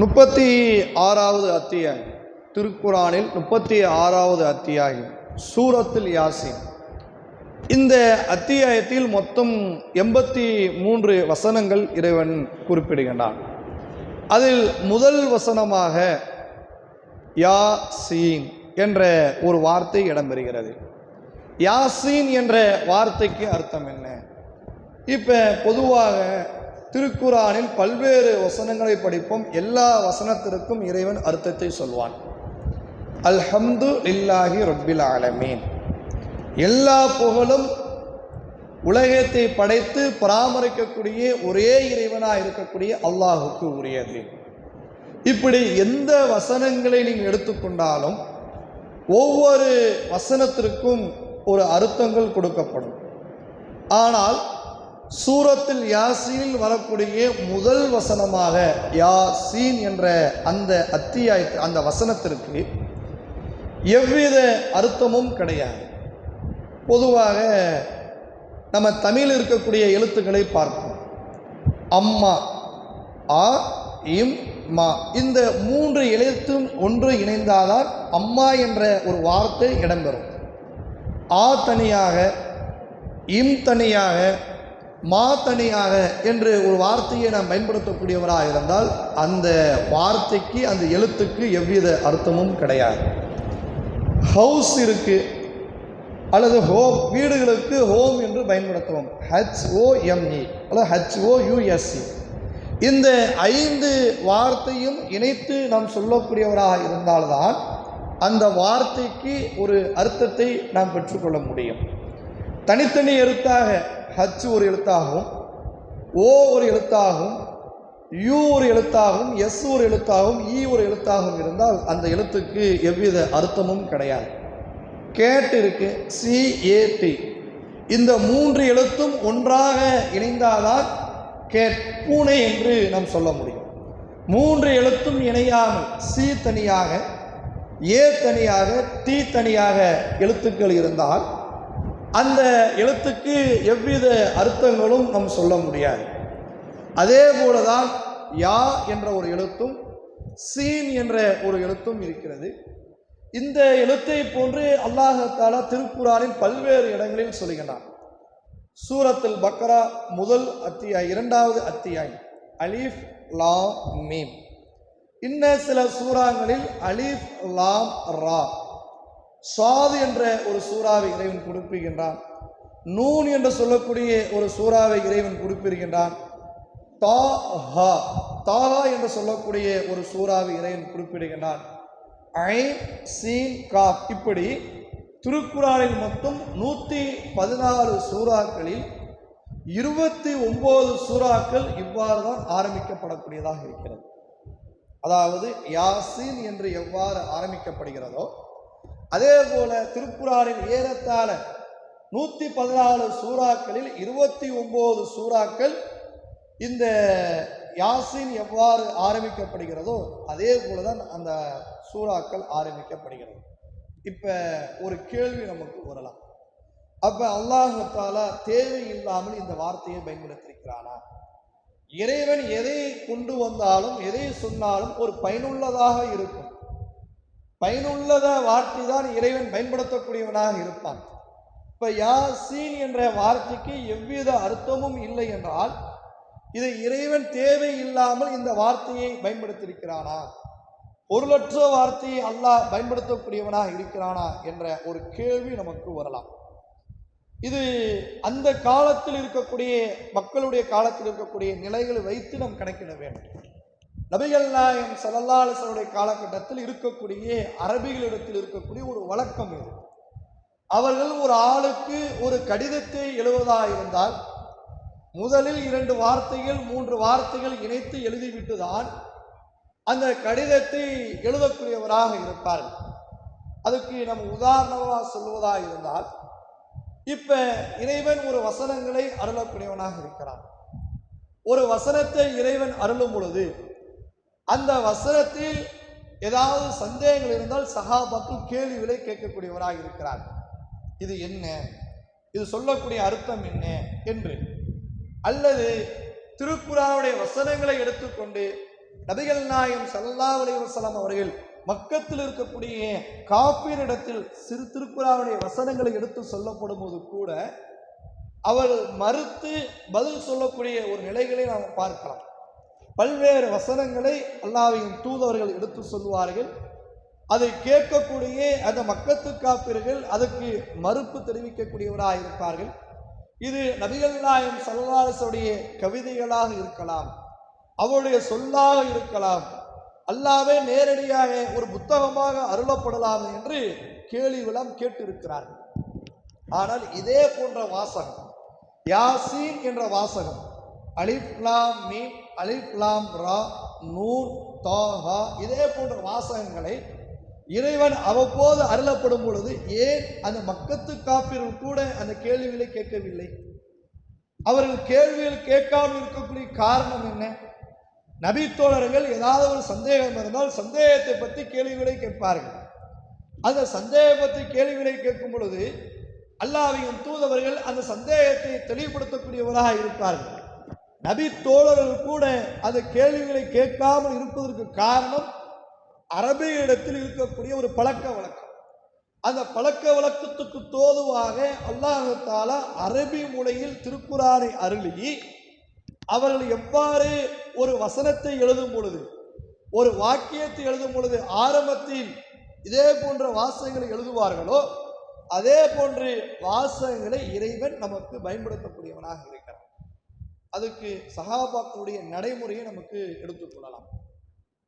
36வது அத்தியாயம், திருக்குரானில் 36வது அத்தியாயம் சூரத்துல் யாசீன். இந்த அத்தியாயத்தில் மொத்தம் 83 வசனங்கள் இறைவன் குறிப்பிடுகின்றான். அதில் முதல் வசனமாக யாசீன் என்ற ஒரு வார்த்தை இடம்பெறுகிறது. யாசீன் என்ற வார்த்தைக்கு அர்த்தம் என்ன? இப்போ பொதுவாக திருக்குரானில் பல்வேறு வசனங்களை படிப்போம். எல்லா வசனத்திற்கும் இறைவன் அர்த்தத்தை சொல்வான். அல்ஹம்து லில்லாஹி ரப்பில் ஆலமீன், எல்லா புகழும் உலகத்தை படைத்து பராமரிக்கக்கூடிய ஒரே இறைவனாக இருக்கக்கூடிய அல்லாஹுக்கு உரியது. இப்படி எந்த வசனங்களை நீங்கள் எடுத்துக்கொண்டாலும் ஒவ்வொரு வசனத்திற்கும் ஒரு அர்த்தங்கள் கொடுக்கப்படும். ஆனால் சூரத்துல் யாசீனில் வரக்கூடிய முதல் வசனமாக யாசீன் என்ற அந்த அந்த வசனத்திற்கு எவ்வித அர்த்தமும் கிடையாது. பொதுவாக நம்ம தமிழில் இருக்கக்கூடிய எழுத்துக்களை பார்ப்போம். அம்மா, ஆ, இம், மா, இந்த 3 எழுத்தும் ஒன்று இணைந்தால்தான் அம்மா என்ற ஒரு வார்த்தை இடம்பெறும். ஆ தனியாக, இம் தனியாக, மா தனியாக என்று ஒரு வார்த்தையை நாம் பயன்படுத்தக்கூடியவராக இருந்தால் அந்த வார்த்தைக்கு, அந்த எழுத்துக்கு எவ்வித அர்த்தமும் கிடையாது. ஹவுஸ் இருக்கு அல்லது ஹோம், வீடுகளுக்கு ஹோம் என்று பயன்படுத்துவோம். HOME அல்லது HOUSE. இந்த 5 வார்த்தையும் இணைத்து நாம் சொல்லக்கூடியவராக இருந்தால்தான் அந்த வார்த்தைக்கு ஒரு அர்த்தத்தை நாம் பெற்றுக்கொள்ள முடியும். தனித்தனி எழுத்தாக ஹச் ஒரு எழுத்தாகவும், ஓ ஒரு எழுத்தாகவும், யூ ஒரு எழுத்தாகவும், எஸ் ஒரு எழுத்தாகவும், இ ஒரு எழுத்தாகவும் இருந்தால் அந்த எழுத்துக்கு எவ்வித அர்த்தமும் கிடையாது. கேட் இருக்கு, CAT. இந்த 3 எழுத்தும் ஒன்றாக இணைந்தால்தான் கேட், பூனை என்று நாம் சொல்ல முடியும். 3 எழுத்தும் இணையாமல் சி தனியாக, ஏ தனியாக, டி தனியாக எழுத்துக்கள் இருந்தால் அந்த எழுத்துக்கு எவ்வித அர்த்தங்களும் நாம் சொல்ல முடியாது. அதே போலதான் யா என்ற ஒரு எழுத்தும் சீன் என்ற ஒரு எழுத்தும் இருக்கிறது. இந்த எழுத்தை போன்று அல்லாஹ் தஆலா திருக்குரானில் பல்வேறு இடங்களில் சொல்லுகின்றான். சூரத்துல் பக்ரா முதல் அத்தியாயம் 2வது அத்தியாயம் அலிஃப் லாம் மீம். இன்னும் சில சூறாக்களில் அலிஃப் லாம் ரா, சாது என்ற ஒரு சூறாவை இறைவன் குறிப்பிடுகின்றான். நூன் என்று சொல்லக்கூடிய ஒரு சூறாவை இறைவன் குறிப்பிடுகின்றான். தாஹா என்று சொல்லக்கூடிய ஒரு சூறாவை இறைவன் குறிப்பிடுகின்றான். ஐன், சீன், காஃப். இப்படி திருக்குரானில் மொத்தம் 114 சூறாக்களில் 29 சூறாக்கள் இவ்வாறு தான் ஆரம்பிக்கப்படக்கூடியதாக இருக்கிறது. அதாவது யாசீன் என்று எவ்வாறு ஆரம்பிக்கப்படுகிறதோ அதே போல திருக்குரானில் ஏறத்தாழ 114 சூறாக்களில் 29 சூறாக்கள் இந்த யாசீன் எவ்வாறு ஆரம்பிக்கப்படுகிறதோ அதே போலதான் அந்த சூறாக்கள் ஆரம்பிக்கப்படுகிறது. இப்ப ஒரு கேள்வி நமக்கு வரலாம். அப்ப அல்லாஹ் தஆலா தேவையில்லாமல் இந்த வார்த்தையை பயன்படுத்தியிருக்கிறானா? இறைவன் எதை கொண்டு வந்தாலும், எதை சொன்னாலும் ஒரு பயனுள்ளதாக இருக்கும். பயனுள்ளத வார்த்தை தான் இறைவன் பயன்படுத்தக்கூடியவனாக இருப்பான். இப்ப யாசீன் என்ற வார்த்தைக்கு எவ்வித அர்த்தமும் இல்லை என்றால் இதை இறைவன் தேவையில்லாமல் இந்த வார்த்தையை பயன்படுத்தியிருக்கிறானா? பொருளற்ற வார்த்தையை அல்லாஹ் பயன்படுத்தக்கூடியவனாக இருக்கிறானா என்ற ஒரு கேள்வி நமக்கு வரலாம். இது அந்த காலத்தில் இருக்கக்கூடிய மக்களுடைய காலத்தில் இருக்கக்கூடிய நிலைகளை வைத்து நாம் கணக்கிட வேண்டும். நபிகள் நாயகம் ஸல்லல்லாஹு அலைஹி வஸல்லம் காலகட்டத்தில் இருக்கக்கூடிய அரபிகளிடத்தில் இருக்கக்கூடிய ஒரு வழக்கம் இது. அவர்கள் ஒரு ஆளுக்கு ஒரு கடிதத்தை எழுதுவதாக இருந்தால் முதலில் 2 வார்த்தைகள் 3 வார்த்தைகள் இணைத்து எழுதிவிட்டு தான் அந்த கடிதத்தை எழுதக்கூடியவராக இருப்பார்கள். அதுக்கு நம்ம உதாரணமாக சொல்வதாக இருந்தால், இப்ப இறைவன் ஒரு வசனங்களை அருளக்கூடியவனாக இருக்கிறான். ஒரு வசனத்தை இறைவன் அருளும் பொழுது அந்த வசனத்தில் ஏதாவது சந்தேகங்கள் இருந்தால் சஹாபாக்கள் கேள்விகளை கேட்கக்கூடியவராக இருக்கிறார். இது என்ன, இது சொல்லக்கூடிய அர்த்தம் என்ன என்று. அல்லது திருக்குரானுடைய வசனங்களை எடுத்துக்கொண்டு நபிகள் நாயகம் ஸல்லல்லாஹு அலைஹி வஸல்லம் அவர்கள் மக்கத்தில் இருக்கக்கூடிய காஃபிரிடத்தில் சிறு திருக்குர்ஆனுடைய வசனங்களை எடுத்து சொல்லப்படும் போது கூட அவர்கள் மறுத்து பதில் சொல்லக்கூடிய ஒரு நிலைகளை நாம் பார்க்கலாம். பல்வேறு வசனங்களை அல்லாஹ்வின் தூதர்கள் எடுத்து சொல்வார்கள். அதை கேட்கக்கூடிய அந்த மக்கத்து காப்பிர்கள் அதுக்கு மறுப்பு தெரிவிக்கக்கூடியவராக இருப்பார்கள். இது நபிகள் நாயகம் ஸல்லல்லாஹு அலைஹி வஸல்லம் கவிதைகளாக இருக்கலாம், அவருடைய சொல்லாக இருக்கலாம், அல்லாஹ்வே நேரடியாக ஒரு புத்தகமாக அருளப்படலாம் என்று கேள்விகளும் கேட்டிருக்கிறார்கள். ஆனால் இதே போன்ற வாசகம் யாசீன் என்ற வாசகம் அலிஃப் லாம் மீம் அலிஃப் லாம் ரா நூன் தாஹா இதே போன்ற வாசகங்களை இறைவன் அவ்வப்போது அருளப்படும் பொழுது ஏன் அந்த மக்கத்து காப்பிர்கள் கூட அந்த கேள்விகளை கேட்கவில்லை? அவர்கள் கேள்விகள் கேட்காமல் இருக்கக்கூடிய காரணம் என்ன? நபி தோழர்கள் ஏதாவது ஒரு சந்தேகம் இருந்தால் சந்தேகத்தை பற்றி கேள்விகளை கேட்பார்கள். அந்த சந்தேகம் பற்றி கேள்விகளை கேட்கும் பொழுது அல்லாஹ்வின் தூதவர்கள் அந்த சந்தேகத்தை தெளிவுபடுத்தக்கூடியவராக இருப்பார்கள். நபி தோழர்கள் கூட அந்த கேள்விகளை கேட்காமல் இருப்பதற்கு காரணம் அரபிய இடத்தில் இருக்கக்கூடிய ஒரு பழக்க வழக்கம். அந்த பழக்க வழக்கத்துக்கு தோதுவாக அல்லாஹ் தஆலா அரபி மொழியில் திருக்குர்ஆனை அருளி அவர்கள் எவ்வாறு ஒரு வசனத்தை எழுதும் பொழுது ஒரு வாக்கியத்தை எழுதும் பொழுது ஆரம்பத்தில் இதே போன்ற வாசகங்களை எழுதுவார்களோ அதே போன்று வாசகங்களை இறைவன் நமக்கு பயன்படுத்தக்கூடியவனாக இருக்கிறான். அதுக்கு சஹாபாக்களுடைய நடைமுறையை நமக்கு எடுத்துக்கொள்ளலாம்.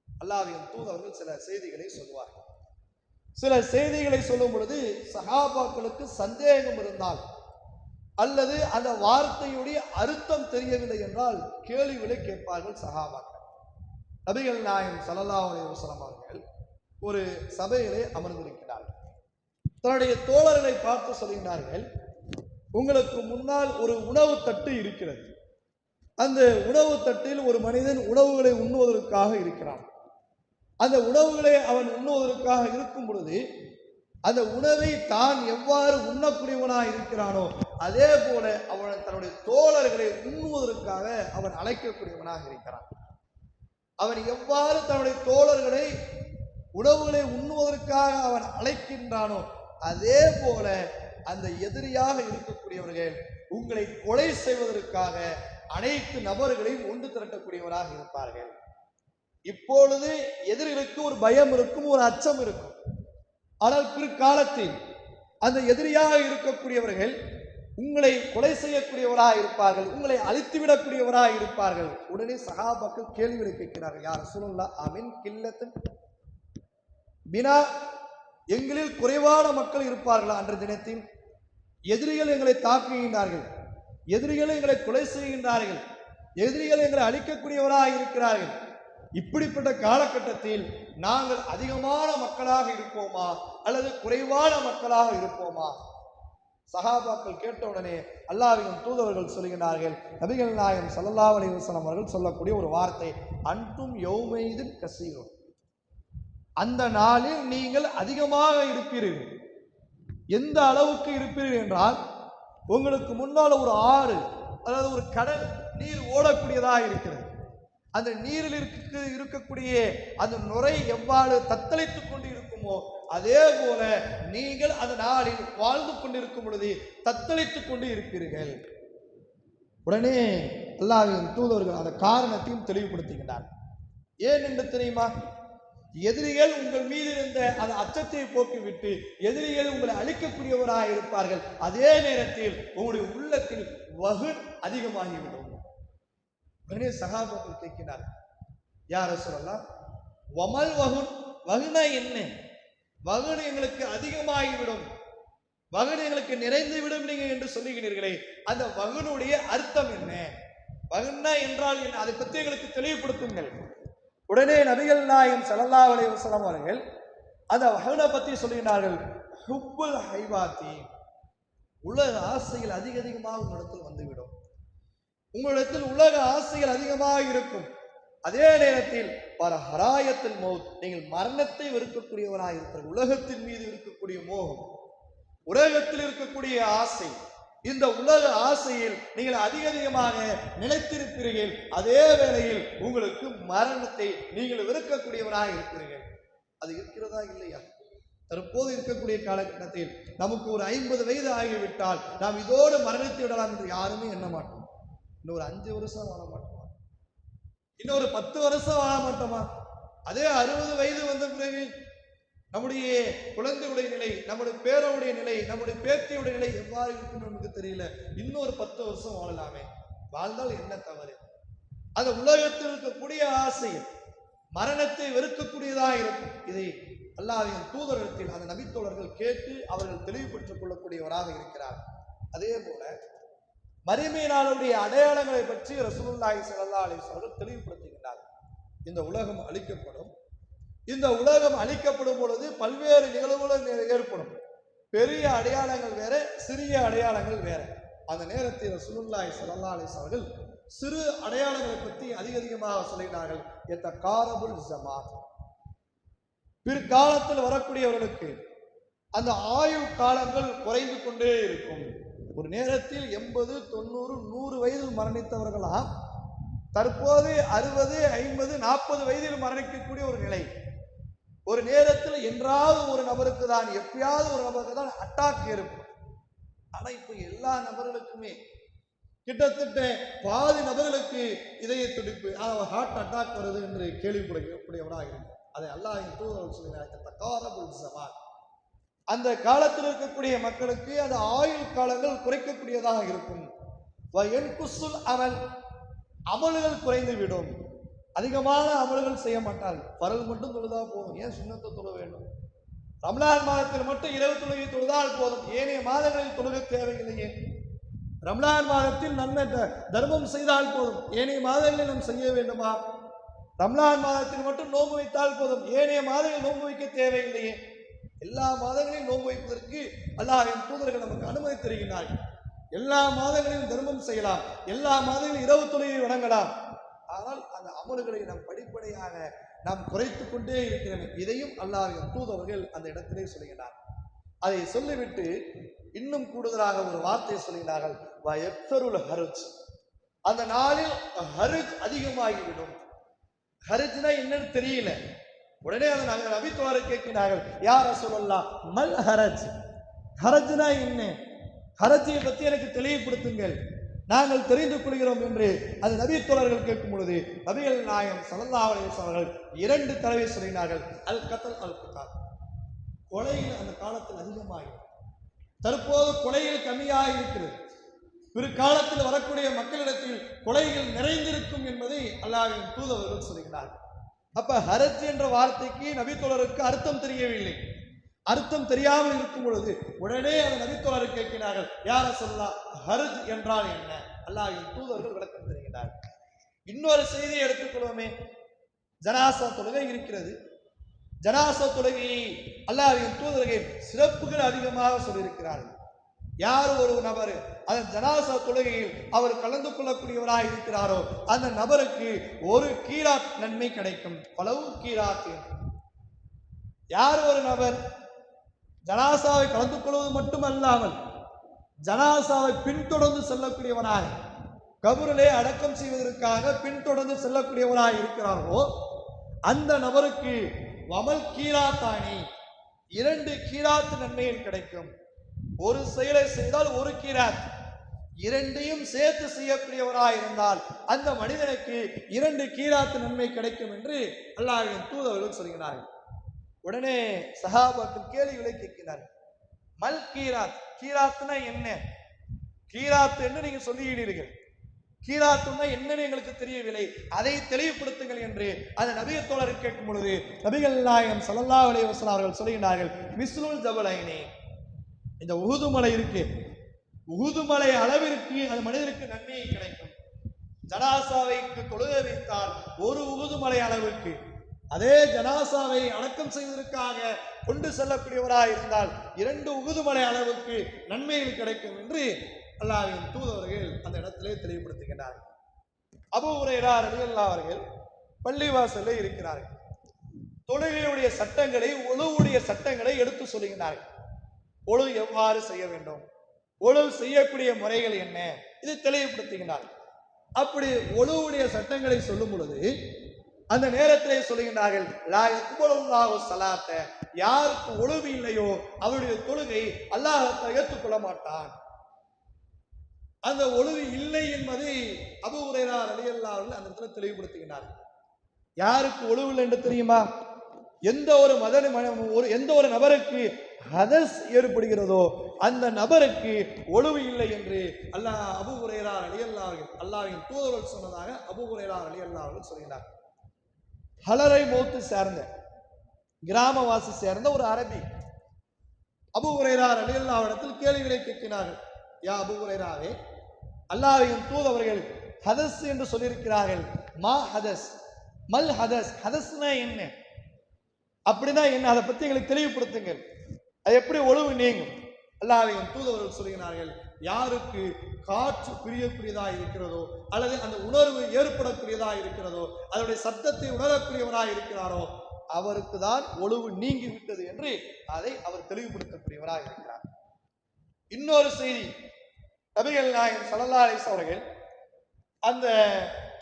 அல்லாஹ்வின் தூதர்கள் சில செய்திகளை சொல்வார்கள். சில செய்திகளை சொல்லும் பொழுது சஹாபாக்களுக்கு சந்தேகம் இருந்தால் அல்லது அந்த வார்த்தையுடைய அர்த்தம் தெரியவில்லை என்றால் கேள்விகளை கேட்பார்கள் சஹாபாக்கள். நபிகள் நாயகம் ஸல்லல்லாஹு அலைஹி வஸல்லம் அவர்கள் ஒரு சபையிலே அமர்ந்திருக்கிறார்கள். தன்னுடைய தோழர்களை பார்த்து சொல்கிறார்கள், உங்களுக்கு முன்னால் ஒரு உணவு தட்டு இருக்கிறது. அந்த உணவு தட்டில் ஒரு மனிதன் உணவுகளை உண்ணுவதற்காக இருக்கிறான். அந்த உணவுகளை அவன் உண்ணுவதற்காக இருக்கும் பொழுது அந்த உணவை தான் எவ்வாறு உண்ணக்கூடியவனாக இருக்கிறானோ அதே போல அவன் தன்னுடைய தோழர்களை உண்ணுவதற்காக அவன் அழைக்கக்கூடியவனாக இருக்கிறான். அவன் எவ்வாறு தன்னுடைய தோழர்களை உணவுகளை உண்ணுவதற்காக அவன் அழைக்கின்றானோ அதே போல அந்த எதிரியாக இருக்கக்கூடியவர்கள் உங்களை கொலை செய்வதற்காக அனைத்து நபர்களையும் ஒன்று திரட்டக்கூடியவராக இருப்பார்கள். இப்பொழுது எதிரிகளுக்கு ஒரு பயம் இருக்கும், ஒரு அச்சம் இருக்கும். ஆனால் பிற்காலத்தில் அந்த எதிரியாக இருக்கக்கூடியவர்கள் உங்களை கொலை செய்யக்கூடியவராக இருப்பார்கள், உங்களை அழித்துவிடக்கூடியவராக இருப்பார்கள். உடனே சஹாபாக்கள் கேள்விகளை கேட்கிறார்கள், யார் ரசூலுல்லாஹ் அமின் கில்லத்தின் பினா, எங்களில் குறைவான மக்கள் இருப்பார்களா? அன்ற தினத்தில் எதிரிகள் எங்களை தாக்குகின்றார்கள், எதிரிகள் எங்களை கொலை செய்கின்றார்கள், எதிரிகள் எங்களை அழிக்கக்கூடியவராக இருக்கிறார்கள். இப்படிப்பட்ட காலகட்டத்தில் நாங்கள் அதிகமான மக்களாக இருப்போமா அல்லது குறைவான மக்களாக இருப்போமா? சஹாபாக்கள் கேட்டவுடனே அல்லாஹ்வின் தூதர்கள் சொல்கிறார்கள், நபிகள் நாயகம் ஸல்லல்லாஹு அலைஹி வஸல்லம் அவர்கள் சொல்லக்கூடிய ஒரு வார்த்தை, அன்தும் யௌமைதின் கஸீரும், அந்த நாளில் நீங்கள் அதிகமாக இருப்பீர்கள். எந்த அளவுக்கு இருப்பீர்கள் என்றால் உங்களுக்கு முன்னால் ஒரு ஆறு அதாவது ஒரு கடல் நீர் ஓடக்கூடியதாக இருக்கிறது. அந்த நீரில் இருக்கக்கூடிய அந்த நுரை எவ்வாறு தத்தளித்துக் கொண்டு இருக்குமோ அதே போல நீங்கள் அந்த நாளில் வாழ்ந்து கொண்டிருக்கும் பொழுது தத்தளித்துக் கொண்டு இருப்பீர்கள். உடனே அல்லாஹ்வின் தூதர்கள் அந்த காரணத்தையும் தெளிவுபடுத்துகின்றார். ஏன் என்று தெரியுமா? எதிரிகள் உங்கள் மீது இருந்த அந்த அச்சத்தை போக்கிவிட்டு எதிரிகள் உங்களை அழிக்கக்கூடியவராக இருப்பார்கள். அதே நேரத்தில் உங்களுடைய உள்ளத்தில் வகுன் அதிகமாகிவிடும். உடனே சஹாபாக்கள் கேட்கிறார், யார் ரசூலல்லாஹ், வமல் வகுன், வகுனா என்ன? வகுன் எங்களுக்கு அதிகமாகிவிடும், வகுன் எங்களுக்கு நிறைந்து விடும் நீங்க என்று சொல்லுகிறீர்களே, அந்த வகுனுடைய அர்த்தம் என்ன? வகுனா என்றால் என்ன? அதை பற்றி எங்களுக்கு தெளிவுபடுத்துங்கள். உடனே நபிகள் நாயகம் ஸல்லல்லாஹு அலைஹி வஸல்லம் அவர்கள் அந்த வகுனை பற்றி சொல்லுகிறார்கள், ஹுப்புல் ஹைவாத்தி, உலக ஆசைகள் அதிகமாக உங்களிடத்தில் வந்துவிடும். உங்களிடத்தில் உலக ஆசைகள் அதிகமாக இருக்கும். அதே நேரத்தில் பர ஹராயத்தில் மௌத், நீங்கள் மரணத்தை வெறுக்கக்கூடியவராக இருக்கிற உலகத்தின் மீது இருக்கக்கூடிய மோகம், உலகத்தில் இருக்கக்கூடிய ஆசை, இந்த உலக ஆசையில் நீங்கள் அதிகமாக நிலைத்திருப்பீர்கள். அதே வேளையில் உங்களுக்கு மரணத்தை நீங்கள் வெறுக்கக்கூடியவராக இருக்கிறீர்கள். அது இருக்கிறதா இல்லையா? தற்போது இருக்கக்கூடிய காலகட்டத்தில் நமக்கு ஒரு 50 வயது ஆகிவிட்டால் நாம் இதோடு மரணித்து விடலாம் என்று யாருமே எண்ண மாட்டோம். இன்னொரு 5 வருஷம் வாழ மாட்டோமா? இன்னொரு 10 வருஷம் வாழ மாட்டோமா? அதே 60 வயது வந்த பிறகு நம்முடைய குழந்தையுடைய நிலை, நம்முடைய பேரனுடைய நிலை, நம்முடைய பேத்தியுடைய நிலை எவ்வாறு இருக்கும் நமக்கு தெரியல. இன்னொரு 10 வருஷம் வாழலாமே, வாழ்ந்தால் என்ன தவறு? அந்த உலகத்தில் இருக்கக்கூடிய ஆசை மரணத்தை வெறுக்கக்கூடியதாக இருக்கும். இதை அல்லாஹ்வின் தூதரிடத்தில் அந்த நபித்தோழர்கள் கேட்டு அவர்கள் தெளிவுபெற்றுக் கொள்ளக்கூடியவராக இருக்கிறார். அதே போல மறுமை நாளுடைய அடையாளங்களை பற்றி ரசூலுல்லாஹி ஸல்லல்லாஹு அலைஹி வஸல்லம் தெளிவுபடுத்துகின்றார். இந்த உலகம் அழிக்கப்படும். இந்த உலகம் அழிக்கப்படும் பொழுது பல்வேறு நிகழ்வுகள் ஏற்படும். பெரிய அடையாளங்கள் வேற, சிறிய அடையாளங்கள் வேற. அந்த நேரத்தில் ரசூலுல்லாஹி ஸல்லல்லாஹு அலைஹி வஸல்லம் சிறு அடையாளங்களை பற்றி அதிகமாக சொல்கிறார்கள். யதகாரபுல் ஸமான், பிற்காலத்தில் வரக்கூடியவர்களுக்கு அந்த ஆயுள் காலங்கள் குறைந்து கொண்டே இருக்கும். ஒரு நேரத்தில் 80, 90, 100 வயதில் மரணித்தவர்களாம் தற்போது 60, 50, 40 வயதில் மரணிக்கக்கூடிய ஒரு நிலை. ஒரு நேரத்தில் என்றாவது ஒரு நபருக்கு தான், எப்பயாவது ஒரு நபருக்கு தான் அட்டாக் இருக்கும். ஆனா இப்ப எல்லா நபர்களுக்குமே கிட்டத்தட்ட பாதி நபர்களுக்கு இதய துடிப்பு, ஹார்ட் அட்டாக் வருது என்று கேள்விப்படக்கூடியவராக இருக்கும். அதை அல்லாஹ்வின் தூதர் சொல்கிறார். அந்த காலத்தில் இருக்கக்கூடிய மக்களுக்கு அந்த ஆயுள் காலங்கள் குறைக்கக்கூடியதாக இருக்கும். அமல்கள் குறைந்து விடும். அதிகமான அமல்கள் செய்ய மாட்டார்கள். பரல் மட்டும் தொழுதா போதும். ஏன் சுன்னத்தை தொழ வேண்டும்? ரமலான் மாதத்தில் மட்டும் 20 தொழுகை தொழுதால் போதும். ஏனைய மாதங்களில் தொழுகை தேவையில்லையே. ரமலான் மாதத்தில் நன்மை தர்மம் செய்தால் போதும். ஏனைய மாதங்களில் நாம் செய்ய வேண்டுமா? ரமலான் மாதத்தில் மட்டும் நோன்பு வைத்தால் போதும். ஏனைய மாதங்களில் நோன்பு வைக்க தேவையில்லையே. எல்லா மாதங்களிலும் நோன்பு வைப்பதற்கு அல்லாஹ்வின் தூதர்கள் நமக்கு அனுமதி தருகிறார்கள். எல்லா மாதங்களிலும் தர்மம் செய்யலாம். எல்லா மாதங்களிலும் இரவு தொழுகை வணங்கலாம். ஆனால் அந்த அமல்களை நாம் படிப்படியாக நாம் குறைத்து கொண்டே இருக்கிறோம். இதையும் அல்லாஹ்வின் தூதர்கள் அந்த இடத்திலே சொல்கிறார். அதை சொல்லிவிட்டு இன்னும் கூடுதலாக ஒரு வார்த்தை சொல்கிறார்கள். அந்த நாளில் ஹர்ஜ் அதிகமாகிவிடும். ஹர்ஜ்னா என்னன்னு தெரியல. உடனே அந்த நபித்தோழரை கேட்கிறார்கள், யா ரசூலல்லாஹ் மல் ஹரஜ், ஹரஜ்னா என்ன? ஹரஜை பற்றி எனக்கு தெளிவுபடுத்துங்கள், நாங்கள் தெரிந்து கொள்கிறோம் என்று அது நபித்தோழர்கள் கேட்கும் பொழுது நபிகள் நாயகம் ஸல்லல்லாஹு அலைஹி வஸல்லம் அவர்கள் 2 தடவை சொல்லினார்கள். அல் கத்ல் அல் குதால், கொலையில் அந்த காலத்தில் அதிகமாகும். தற்போது கொலைகள் கம்மியாக இருக்கிறது. பிற்காலத்தில் வரக்கூடிய மக்களிடத்தில் கொலைகள் நிறைந்திருக்கும் என்பதை அல்லாஹ்வின் தூதர்கள் சொல்கிறார்கள். அப்ப ஹரஜ் என்ற வார்த்தைக்கு நபித்தோழருக்கு அர்த்தம் தெரியவில்லை. அர்த்தம் தெரியாமல் இருக்கும் பொழுது உடனே அந்த நபித்தோழர் கேட்கிறார்கள், யா ரசூலல்லாஹ் ஹர்ஜ் என்றால் என்ன? அல்லாஹ்வின் தூதர்கள் விளக்கம் தருகிறார்கள். இன்னொரு செய்தியை எடுத்துக்கொள்வோமே. ஜனாசா தொழுகை இருக்கிறது. ஜனாசா தொழுகையை அல்லாஹ்வின் தூதர்கள் சிறப்புகள் அதிகமாக சொல்லியிருக்கிறார்கள். யார் ஒரு நபர் அந்த ஜனாசா தொழுகையில் அவர் கலந்து கொள்ளக்கூடியவராக இருக்கிறாரோ அந்த நபருக்கு 1 கீராத் நன்மை கிடைக்கும். பலவு கீராத். யார் ஒரு நபர் ஜனாசாவை கலந்து கொள்வது மட்டுமல்லாமல் ஜனாசாவை பின்தொடர்ந்து செல்லக்கூடியவனாக, கபரிலே அடக்கம் செய்வதற்காக பின்தொடர்ந்து செல்லக்கூடியவராக இருக்கிறார்களோ அந்த நபருக்கு வமல் கீராத்தானி, 2 கீராத் நன்மைகள் கிடைக்கும். ஒரு செயலை செய்தால் 1 கீராத், 2ஐயும் சேர்த்து செய்யக்கூடியவராக இருந்தால் அந்த மனிதனுக்கு 2 கீராத் நன்மை கிடைக்கும் என்று அல்லாஹ்வின் தூதர்கள் சொல்கிறார்கள். உடனே சஹாபாக்கள் கேள்விகளை கேட்கிறார்கள். மல் கீராத், கீராத்னா என்ன? கீராத் என்று நீங்க சொல்லுகிறீர்கள், கீராத்துன்னா என்னன்னு எங்களுக்கு தெரியவில்லை, அதை தெளிவுபடுத்துங்கள் என்று அந்த நபியத் தோழர் கேட்கும் பொழுது நபிகள் நாயகம் ஸல்லல்லாஹு அலைஹி வஸல்லம் அவர்கள் சொல்கிறார்கள், மிஸ்லுல் ஜபலைனி, இந்த உஹுது மலை இருக்கு, உஹுது மலை அளவிற்கு அந்த மனிதனுக்கு நன்மையை கிடைக்கும். ஜனாசாவைக்கு தொழுகை வைத்தால் 1 உஹுது மலை அளவுக்கு, அதே ஜனாசாவை அடக்கம் செய்வதற்காக கொண்டு செல்லக்கூடியவராக இருந்தால் 2 உஹுது மலை அளவுக்கு நன்மைகள் கிடைக்கும் என்று அல்லாஹ்வின் தூதர்கள் அந்த இடத்திலே தெளிவுபடுத்துகிறார்கள். அபூ ஹுரைரா ரலியல்லாஹு அவர்கள் பள்ளிவாசலில் இருக்கிறார்கள். தொழுகையுடைய சட்டங்களை, ஒழுவுடைய சட்டங்களை எடுத்து சொல்லுகிறார்கள். ஒழு எவ்வாறு செய்ய வேண்டும், ஒழுவு செய்யக்கூடிய முறைகள் என்ன, இதை தெளிவுபடுத்துகின்றார். அப்படி ஒழுவுடைய சட்டங்களை சொல்லும் பொழுது அந்த நேரத்திலே சொல்லுகின்றார்கள், லா யக்பலுல்லாஹு ஸலாத்த, யாருக்கு ஒழுவு இல்லையோ அவருடைய தொழுகை அல்லாஹ் ஏற்றுக்கொள்ள மாட்டான். அந்த ஒழுவு இல்லை என்பதை அபூ ஹுரைரா ரலியல்லாஹு அன்ஹு அந்த இடத்துல தெளிவுபடுத்துகின்றார். யாருக்கு ஒழுவு இல்லை என்று தெரியுமா? எந்த ஒரு நபருக்கு ஹதஸ் ஏற்படுகிறதோ அந்த நபருக்கு ஒழுவு இல்லை என்று அபூ ஹுரைரா ரலியல்லாஹு அன்ஹு அல்லாஹ்வின் தூதர் சொன்னதாக அபூ ஹுரைரா ரலியல்லாஹு அன்ஹு சொல்கிறார். ஹலரை மௌத்து சேர்ந்த கிராமவாசி சேர்ந்த ஒரு அரபி அபூ ஹுரைரா ரலியல்லாஹு அன்ஹு இடத்தில் கேள்விகளை கேட்கிறார்கள். யா அபூ ஹுரைராவே, அல்லாஹ்வின் தூதர்கள் ஹதஸ் என்று சொல்லியிருக்கிறார்கள். மா ஹதஸ், மல் ஹதஸ், ஹதஸ்னா என்ன, அப்படின்னா என்ன, அதை பத்தி எங்களுக்கு தெளிவுபடுத்துங்கள், அது எப்படி ஒழுவு நீங்கும்? அல்லாஹ்வின் தூதர்கள் சொல்கிறார்கள், யாருக்கு காற்று பிரியக்கூடியதா இருக்கிறதோ அல்லது அந்த உணர்வு ஏற்படக்கூடியதா இருக்கிறதோ அதனுடைய சத்தத்தை உணரக்கூடியவராக இருக்கிறாரோ அவருக்கு தான் ஒழுவு நீங்கி விட்டது என்று அதை அவர் தெளிவுபடுத்தக்கூடியவராக இருக்கிறார். இன்னொரு செய்தி, நபிகள் நாயகம் ஸல்லல்லாஹு அலைஹி வஸல்லம் அவர்கள் அந்த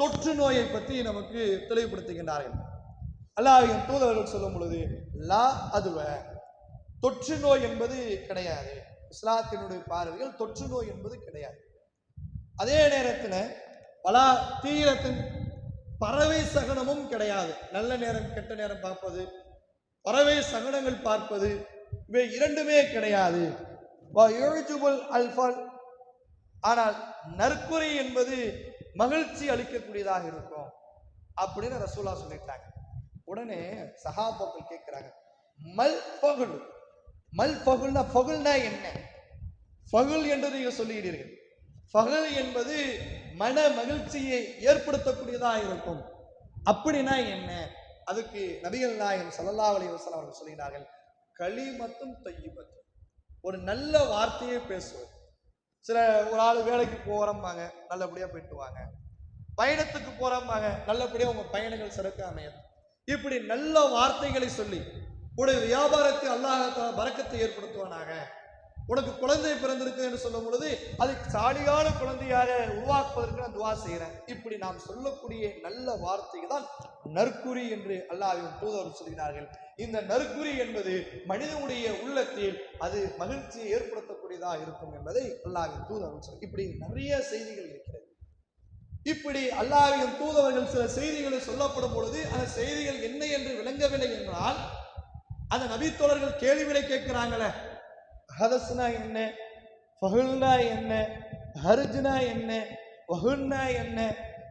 தொற்று நோயை பற்றி நமக்கு தெளிவுபடுத்துகின்றார்கள். அல்லாஹ்வின் தூதர்கள் சொல்லும் பொழுது, லா அதுவ, தொற்று நோய் என்பது கிடையாது. இஸ்லாத்தினுடைய பார்வையில் தொற்று நோய் என்பது கிடையாது. அதே நேரத்தில் பலா தீரத்தின் பறவை சகனமும் கிடையாது. நல்ல நேரம் கெட்ட நேரம் பார்ப்பது, பறவை சகனங்கள் பார்ப்பது, இவை இரண்டுமே கிடையாது. ஆனால் நற்குறி என்பது மகிழ்ச்சி அளிக்கக்கூடியதாக இருக்கும் அப்படின்னு ரசூலா சொல்லிட்டாங்க. உடனே சஹாபாக்கள் கேட்கிறாங்க, மல் ஃபகுல், மல் ஃபகுல்னா, ஃபகுல்னா என்ன? ஃபகுல் என்று நீங்கள் சொல்லுகிறீர்கள். ஃபகுல் என்பது மன மகிழ்ச்சியை ஏற்படுத்தக்கூடியதாக இருக்கும், அப்படின்னா என்ன? அதுக்கு நபிகள் நாயகம் ஸல்லல்லாஹு அலைஹி வஸல்லம் அவர்கள் சொல்கிறார்கள், கலிமத்துன் தய்யிபத், ஒரு நல்ல வார்த்தையை பேசுவது. ஒரு ஆள் வேலைக்கு போறம்பாங்க, நல்லபடியா போயிட்டு வாங்க. பயணத்துக்கு போறம்பாங்க, நல்லபடியா உங்க பயணங்கள் சிறக்க அமையும். இப்படி நல்ல வார்த்தைகளை சொல்லி உடைய வியாபாரத்தை அல்லாஹ் பரக்கத்தை ஏற்படுத்துவானாக. உனக்கு குழந்தை பிறந்திருக்கு என்று சொல்லும் பொழுது அது சாலியான குழந்தையாக உருவாக்குவதற்கு நான் துவா செய்கிறேன். இப்படி நாம் சொல்லக்கூடிய நல்ல வார்த்தை தான் நற்குறி என்று அல்லாஹ்வின் தூதர் சொல்கிறார்கள். இந்த நற்குறி என்பது மனிதனுடைய உள்ளத்தில் அது மகிழ்ச்சியை ஏற்படுத்தக்கூடியதாக இருக்கும் என்பதை அல்லாஹ்வின் தூதர் சொல்கிறார். இப்படி நிறைய செய்திகள் இருக்கிறது. இப்படி அல்லாஹ்வின் தூதர்கள் சில செய்திகளை சொல்லப்படும் பொழுது அந்த செய்திகள் என்ன என்று விளங்கவில்லை என்றால் அந்த நபித்தோழர்கள் கேள்விகளை கேட்கிறாங்களே, ஹதஸ்னா என்ன, ஃபஹுல்னா என்ன, ஹர்ஜ்னா என்ன, வஹுன்னா என்ன,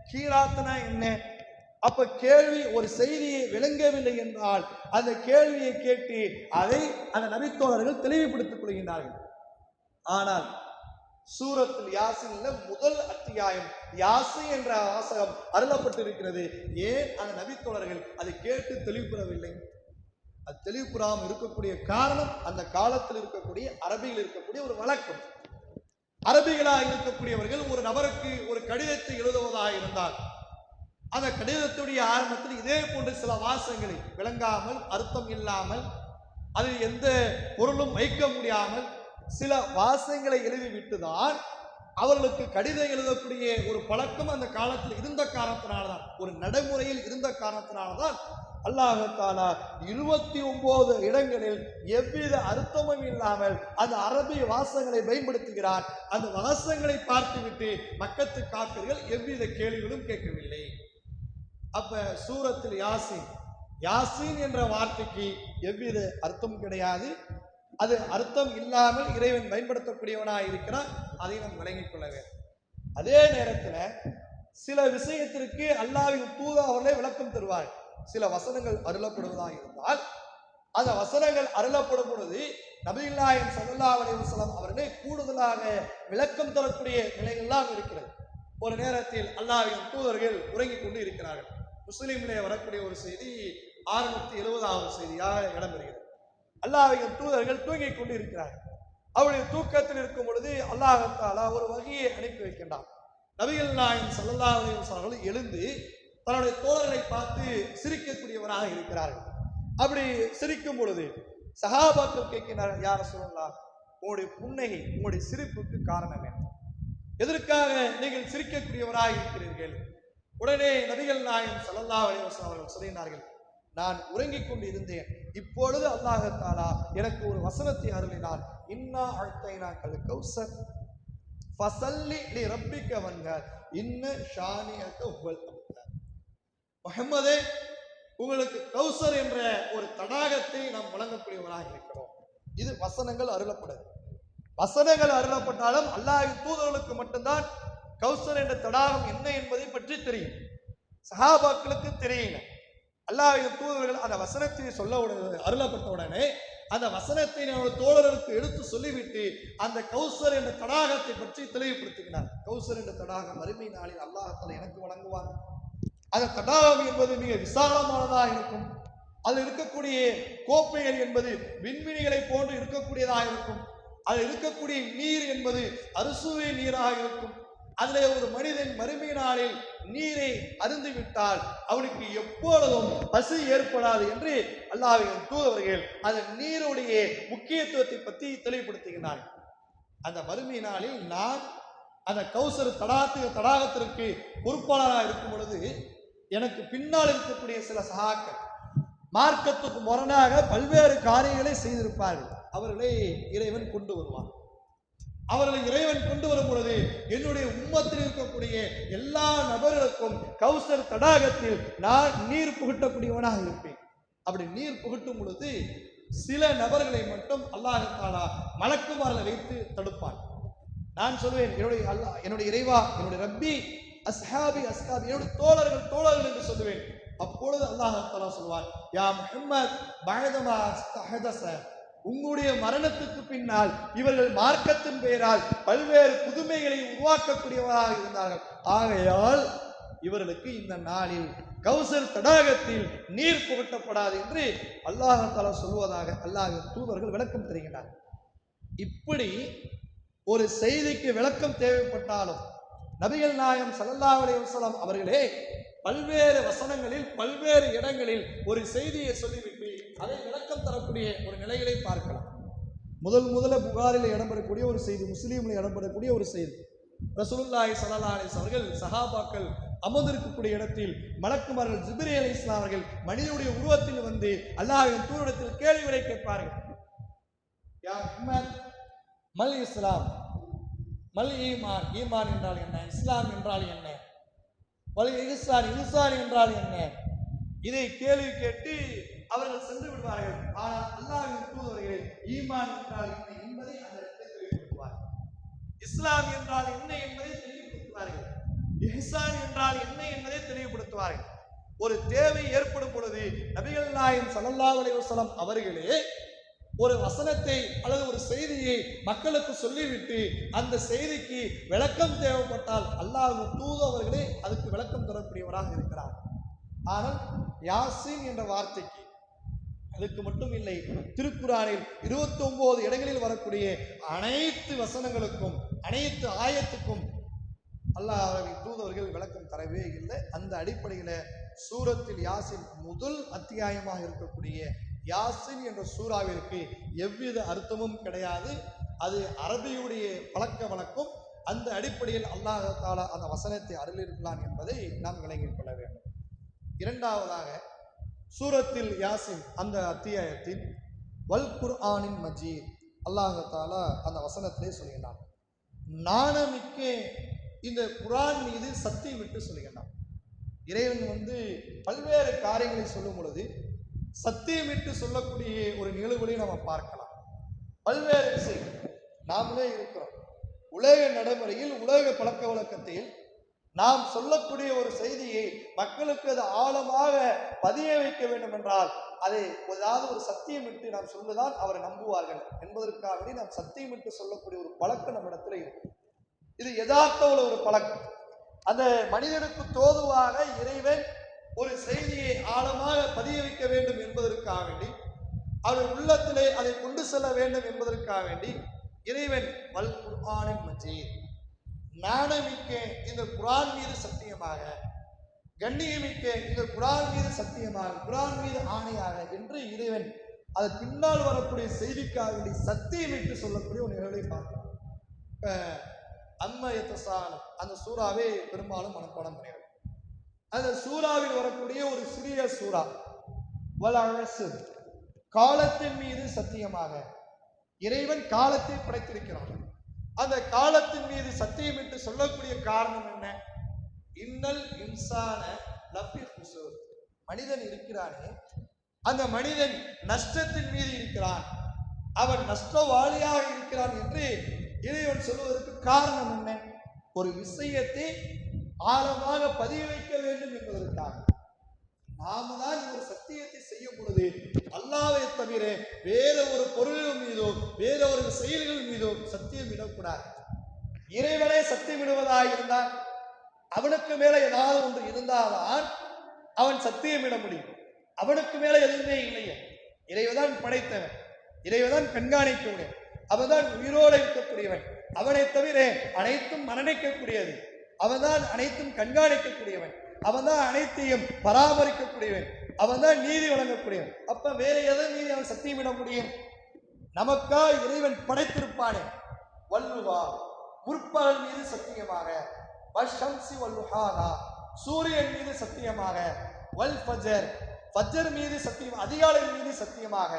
கீராத்னா என்ன? அப்ப கேள்வி, ஒரு செய்தியை விளங்கவில்லை என்றால் அந்த கேள்வியை கேட்டு அதை அந்த நபித்தோழர்கள் தெளிவுபடுத்திக் கொள்கின்றார்கள். ஆனால் சூரத்துல் யாசின்ல முதல் அத்தியாயம் யாசின் என்ற வாசகம் அருளப்பட்டிருக்கிறது. ஏன் அந்த நபித்தோழர்கள் அதை கேட்டு தெளிவுபெறவில்லை? அது தெளிவுபெறாமல் இருக்கக்கூடிய காரணம் அந்த காலத்தில் இருக்கக்கூடிய அரபியில் இருக்கக்கூடிய ஒரு வழக்கம். அரபிகளாக இருக்கக்கூடியவர்கள் ஒரு நபருக்கு ஒரு கடிதத்தை எழுதுவதாக இருந்தால் அந்த கடிதத்துடைய ஆரம்பத்தில் இதே போன்ற சில வாசகங்களை விளங்காமல், அர்த்தம் இல்லாமல், அதில் எந்த பொருளும் வைக்க முடியாமல் சில வாசகங்களை எழுதிவிட்டுதான் அவர்களுக்கு கடிதம் எழுதக்கூடிய ஒரு பழக்கம் அந்த காலத்தில் இருந்த காரணத்தினால்தான், ஒரு நடைமுறையில் இருந்த காரணத்தினால்தான் அல்லாஹ் தஆலா 29 இடங்களில் எவ்வித அர்த்தமும் இல்லாமல் அந்த அரபி வாசகங்களை பயன்படுத்துகிறார். அந்த வாசகங்களை பார்த்துவிட்டு மக்கத்து காஃபிர்கள் எவ்வித கேள்விகளும் கேட்கவில்லை. அப்ப சூரத்தில் யாசின், யாசின் என்ற வார்த்தைக்கு எவ்வித அர்த்தம் கிடையாது. அது அர்த்தம் இல்லாமல் இறைவன் பயன்படுத்தக்கூடியவனாக இருக்கிறான். அதை நாம் விளங்கிக் கொள்ள வேண்டும். அதே நேரத்தில் சில விஷயத்திற்கு அல்லாஹ்வின் தூதர் அவர்களே விளக்கம் தருவார். சில வசனங்கள் அருளப்படுவதாக இருந்தால் அந்த வசனங்கள் அருளப்படும் பொழுது நபிகள் நாயகம் ஸல்லல்லாஹு அலைஹி வஸல்லம் அவர்களே கூடுதலாக விளக்கம் தரக்கூடிய நிலைகள்லாம் இருக்கிறது. ஒரு நேரத்தில் அல்லாஹ்வின் தூதர்கள் உறங்கிக் கொண்டு இருக்கிறார்கள். முஸ்லிமிலே வரக்கூடிய ஒரு செய்தி 670வது செய்தியாக இடம்பெறுகிறது. அல்லாஹ்வின் தூதர்கள் தூங்கிக் கொண்டு இருக்கிறார்கள். அவருடைய தூக்கத்தில் இருக்கும் பொழுது அல்லாஹ் தஆலா ஒரு வகையை அனுப்பி வைக்கின்றார். நபிகள் நாயகம் ஸல்லல்லாஹு அலைஹி வஸல்லம் அவர்கள் எழுந்து தன்னுடைய தோழர்களை பார்த்து சிரிக்கக்கூடியவராக இருக்கிறார்கள். அப்படி சிரிக்கும் பொழுது சஹாபாக்கள் கேட்கிறார்கள், யா ரசூலல்லாஹ், உங்களுடைய புன்னகை, உங்களுடைய சிரிப்புக்கு காரணம் என்ன? எதற்காக நீங்கள் சிரிக்கக்கூடியவராக இருக்கிறீர்கள்? உடனே நபிகள் நாயகம் ஸல்லல்லாஹு அலைஹி வஸல்லம் அவர்கள் சொல்லினார்கள், நான் உறங்கிக் கொண்டு இருந்தேன், இப்பொழுது அல்லாஹ் தஆலா எனக்கு ஒரு வசனத்தை அருளினார். இன்னா அஅதைனாக்கல் கௌஸர் ஃபஸல்லி லிரப்பிக வன்ஹர் இன்ன ஷானியக ஹுவல் அப்தர். முஹம்மதே, உங்களுக்கு கௌசர் என்ற ஒரு தடாகத்தை நாம் வழங்கக்கூடியவராக இருக்கிறோம். இது வசனங்கள் அருளப்படுது. வசனங்கள் அருளப்பட்டாலும் அல்லாஹ்வின் தூதர்களுக்கு மட்டும்தான் கௌசர் என்ற தடாகம் என்ன என்பதை பற்றி தெரியும். சஹாபாக்களுக்கு தெரியல. அல்லாஹ்வின் தூதர்கள் அந்த வசனத்தை சொல்ல அருளப்பட்ட உடனே அந்த வசனத்தை நம்முடைய தோழர்களுக்கு எடுத்து சொல்லிவிட்டு அந்த கௌசர் என்ற தடாகத்தை பற்றி தெளிவுபடுத்துகிறார். கௌசர் என்ற தடாகம் மறுமை நாளில் அல்லாஹ் தஆலா எனக்கு வழங்குவார். அந்த தடாகம் என்பது மிக விசாலமானதாக இருக்கும். அதில் இருக்கக்கூடிய கோப்பைகள் என்பது விண்வெளிகளை போன்று இருக்கக்கூடியதாக இருக்கும். அதில் இருக்கக்கூடிய நீர் என்பது அறுசுவை நீராக இருக்கும். அதில் ஒரு மனிதன் மறுமை நாளில் நீரை அருந்திவிட்டால் அவனுக்கு எப்பொழுதும் பசி ஏற்படாது என்று அல்லாஹ்வின் தூதர்கள் அந்த நீருடைய முக்கியத்துவத்தை பற்றி தெளிவுபடுத்துகிறார்கள். அந்த மறுமை நாளில் நான் அந்த கௌசர் தடாகத்திற்கு பொறுப்பாளராக இருக்கும் பொழுது எனக்கு பின்னால் இருக்கக்கூடிய சில சகாக்கள் மார்க்கத்துக்கு முரணாக பல்வேறு காரியங்களை செய்திருப்பார்கள். அவர்களை இறைவன் கொண்டு வருவான். அவர்களை இறைவன் கொண்டு வரும் பொழுது என்னுடைய உம்மத்தில் இருக்கக்கூடிய எல்லா நபர்களுக்கும் கௌசர் தடாகத்தில் நான் நீர் புகட்டக்கூடியவனாக இருப்பேன். அப்படி நீர் புகட்டும் பொழுது சில நபர்களை மட்டும் அல்லாஹ் தஆலா மலக்குமார்களை வைத்து தடுப்பான். நான் சொல்வேன், என்னுடைய இறைவா, என்னுடைய ரப்பி, அஸ்ஹாபி அஸ்ஹாபி, என்னுடைய தோழர்கள் என்று சொல்லுவேன். அப்பொழுது அல்லாஹ் தஆலா சொல்வான், யா முஹம்மத் பஅதமா அஸ்தஹதஸ, உங்களுடைய மரணத்துக்கு பின்னால் இவர்கள் மார்க்கத்தின் பெயரால் பல்வேறு புதுமைகளை உருவாக்கக்கூடியவராக இருந்தார்கள். ஆகையால் இவர்களுக்கு இந்த நாளில் கௌசர் தடாகத்தில் நீர் புகட்டப்படாது என்று அல்லாஹ் தஆலா சொல்வதாக அல்லாஹ்வின் தூதர்கள் விளக்கம் தருகிறார். இப்படி ஒரு செய்திக்கு விளக்கம் தேவைப்பட்டாலும் நபிகள் நாயகம் ஸல்லல்லாஹு அலைஹி வஸல்லம் அவர்களே பல்வேறு வசனங்களில் பல்வேறு இடங்களில் ஒரு செய்தியை சொல்லிவிட்டு அதை விளக்கம் தரக்கூடிய ஒரு நிலைகளை பார்க்கலாம். முதல்ல புகாரில் இடம்பெறக்கூடிய ஒரு செய்தி, முஸ்லீமில் இடம்பெறக்கூடிய ஒரு செய்தி. ரசூலுல்லாஹி ஸல்லல்லாஹு அலைஹி வஸல்லம் அவர்கள் சஹாபாக்கள் அமர்ந்திருக்கக்கூடிய இடத்தில் மலக்குமார்கள் ஜிப்ரீல் அலைஹிஸ்ஸலாம் அவர்கள் மனிதனுடைய உருவத்தில் வந்து அல்லாஹ்வின் தூதரிடத்தில் கேள்விகளை கேட்பார்கள். யா முஹம்மத், மல் இஸ்லாம், மல் ஈமான், ஈமான் என்றால் என்ன, இஸ்லாம் என்றால் என்ன, வல் இஹ்சான், இஹ்சான் என்றால் என்ன? இதை கேள்வி கேட்டு அவர்கள் சென்று விடுவார்கள். ஆனால் அல்லாஹ்வின் தூதர்கள் ஈமான் என்றால் என்ன என்பதை அந்த இடத்தை தெளிவுபடுத்துவார்கள். இஸ்லாம் என்றால் என்ன என்பதை தெளிவுபடுத்துவார்கள். இஹ்சான் என்றால் என்ன என்பதை தெளிவுபடுத்துவார்கள். ஒரு தேவை ஏற்படும் பொழுது நபிகள் நாயகம் ஸல்லல்லாஹு அலைஹி வஸல்லம் அவர்களே ஒரு வசனத்தை அல்லது ஒரு செய்தியை மக்களுக்கு சொல்லிவிட்டு அந்த செய்திக்கு விளக்கம் தேவைப்பட்டால் அல்லாஹ்வின் தூதர்களே அதுக்கு விளக்கம் தரக்கூடியவராக இருக்கிறார். ஆனால் யாசின் என்ற வார்த்தைக்கு அதுக்கு மட்டும் இல்லை, திருக்குர்ஆனில் 29 இடங்களில் வரக்கூடிய அனைத்து வசனங்களுக்கும் அனைத்து ஆயத்துக்கும் அல்லாஹ்வின் தூதர்கள் விளக்கம் தரவே இல்லை. அந்த அடிப்படையில் சூரத்தில் யாசின் முதல் அத்தியாயமாக இருக்கக்கூடிய யாசின் என்ற சூறாவிற்கு எவ்வித அர்த்தமும் கிடையாது. அது அரபியுடைய பழக்க வழக்கம். அந்த அடிப்படையில் அல்லாஹ் தஆலா அந்த வசனத்தை அருளியிருக்கிறான் என்பதை நாம் விளங்கிக் கொள்ள வேண்டும். இரண்டாவதாக சூரத்தில் யாசின் அந்த அத்தியாயத்தில் வல் குர்ஆனின் மஜீத் அல்லாஹ் தஆலா அந்த வசனத்திலே சொல்கிறான், நாணமிக்க இந்த குர்ஆன் மீது சத்தியம் விட்டு சொல்கிறான். இறைவன் பல்வேறு காரியங்களை சொல்லும் பொழுது சத்தியமிட்டு சொல்லக்கூடிய ஒரு நிகழ்வுகளை நம்ம பார்க்கலாம். பல்வேறு விஷயங்கள் நாமளே இருக்கிறோம். உலக நடைமுறையில் உலக பழக்க வழக்கத்தில் நாம் சொல்லக்கூடிய ஒரு செய்தியை மக்களுக்கு அது ஆழமாக பதிய வைக்க வேண்டும் என்றால் அதை ஏதாவது ஒரு சத்தியமிட்டு நாம் சொல்லுதான் அவரை நம்புவார்கள் என்பதற்காக நாம் சத்தியமிட்டு சொல்லக்கூடிய ஒரு பழக்கம் நம்மிடத்துல இருக்கு. இது யதார்த்த ஒரு பழக்கம். அந்த மனிதனுக்கு தோதுவாக இறைவன் ஒரு செய்தியை ஆழமாக பதிய வைக்க வேண்டும் என்பதற்காக வேண்டி, அவர் உள்ளத்திலே அதை கொண்டு செல்ல வேண்டும் என்பதற்காக வேண்டி இறைவன் வல் குர்ஆனின் மஜீத், நாணமிக்க இந்த குர்ஆன் மீது சத்தியமாக, கண்ணியமிக்க இந்த குர்ஆன் மீது சத்தியமாக, குர்ஆன் மீது ஆணையாக என்று இறைவன் அது பின்னால் வரக்கூடிய செய்திக்காக வேண்டி சத்தியமிட்டு சொல்லக்கூடிய ஒரு நிகழ்வை பார்க்கலாம். இப்ப அம்மயத்தசானம் அந்த சூறாவே பெரும்பாலும் மனப்பாடம் பண்ணிடுது. அந்த சூறாவில் வரக்கூடிய ஒரு சிறிய சூறா காலத்தின் மீது சத்தியமாக, இறைவன் காலத்தை படைத்திருக்கிறான். அந்த காலத்தின் மீது சத்தியமிட்டு சொல்லக்கூடிய காரணம் என்ன? இன்னல் இன்சான லஃபி குசூர், மனிதன் இருக்கிறானே அந்த மனிதன் நஷ்டத்தின் மீது இருக்கிறான், அவன் நஷ்டவாளியாக இருக்கிறான் என்று இறைவன் சொல்வதற்கு காரணம் என்ன? ஒரு விஷயத்தை ஆழமாக பதிய வைக்க வேண்டும் என்பதற்காக. நாம தான் ஒரு சத்தியத்தை செய்யும் பொழுது அல்லாஹ்வை தவிர வேற ஒரு பொருளின் மீதோ வேற ஒரு செயல்கள் மீதோ சத்தியம் இடக்கூடாது. இறைவனே சத்தியம் இடுவதாக இருந்தால் அவனுக்கு மேல ஏதாவது ஒன்று இருந்தால்தான் அவன் சத்தியம் இட முடியும். அவனுக்கு மேல எதுவுமே இல்லையே. இறைவன் படைத்தவன், இறைவன் கண்காணிக்கக்கூடியவன், அவன்தான் உயிரோடு இருக்கக்கூடியவன். அவனை தவிர அனைத்தும் மரணிக்கக்கூடியது. அவன்தான் அனைத்தும் கண்காணிக்கக்கூடியவன், அவன்தான் அனைத்தையும் பராமரிக்கக்கூடியவன், அவன்தான் நீதி வழங்கக்கூடியவன். அப்ப வேற எதை மீது அவன் சத்தியமிட முடியும்? நமக்கா இறைவன் படைத்திருப்பானே, வல்லுவா முற்பகல் மீது சத்தியமாக, வஷம்சி வல்லுஹானா சூரியன் மீது சத்தியமாக, வல் ஃபஜர் ஃபஜர் மீது சத்தியம், அதிகாலை மீது சத்தியமாக.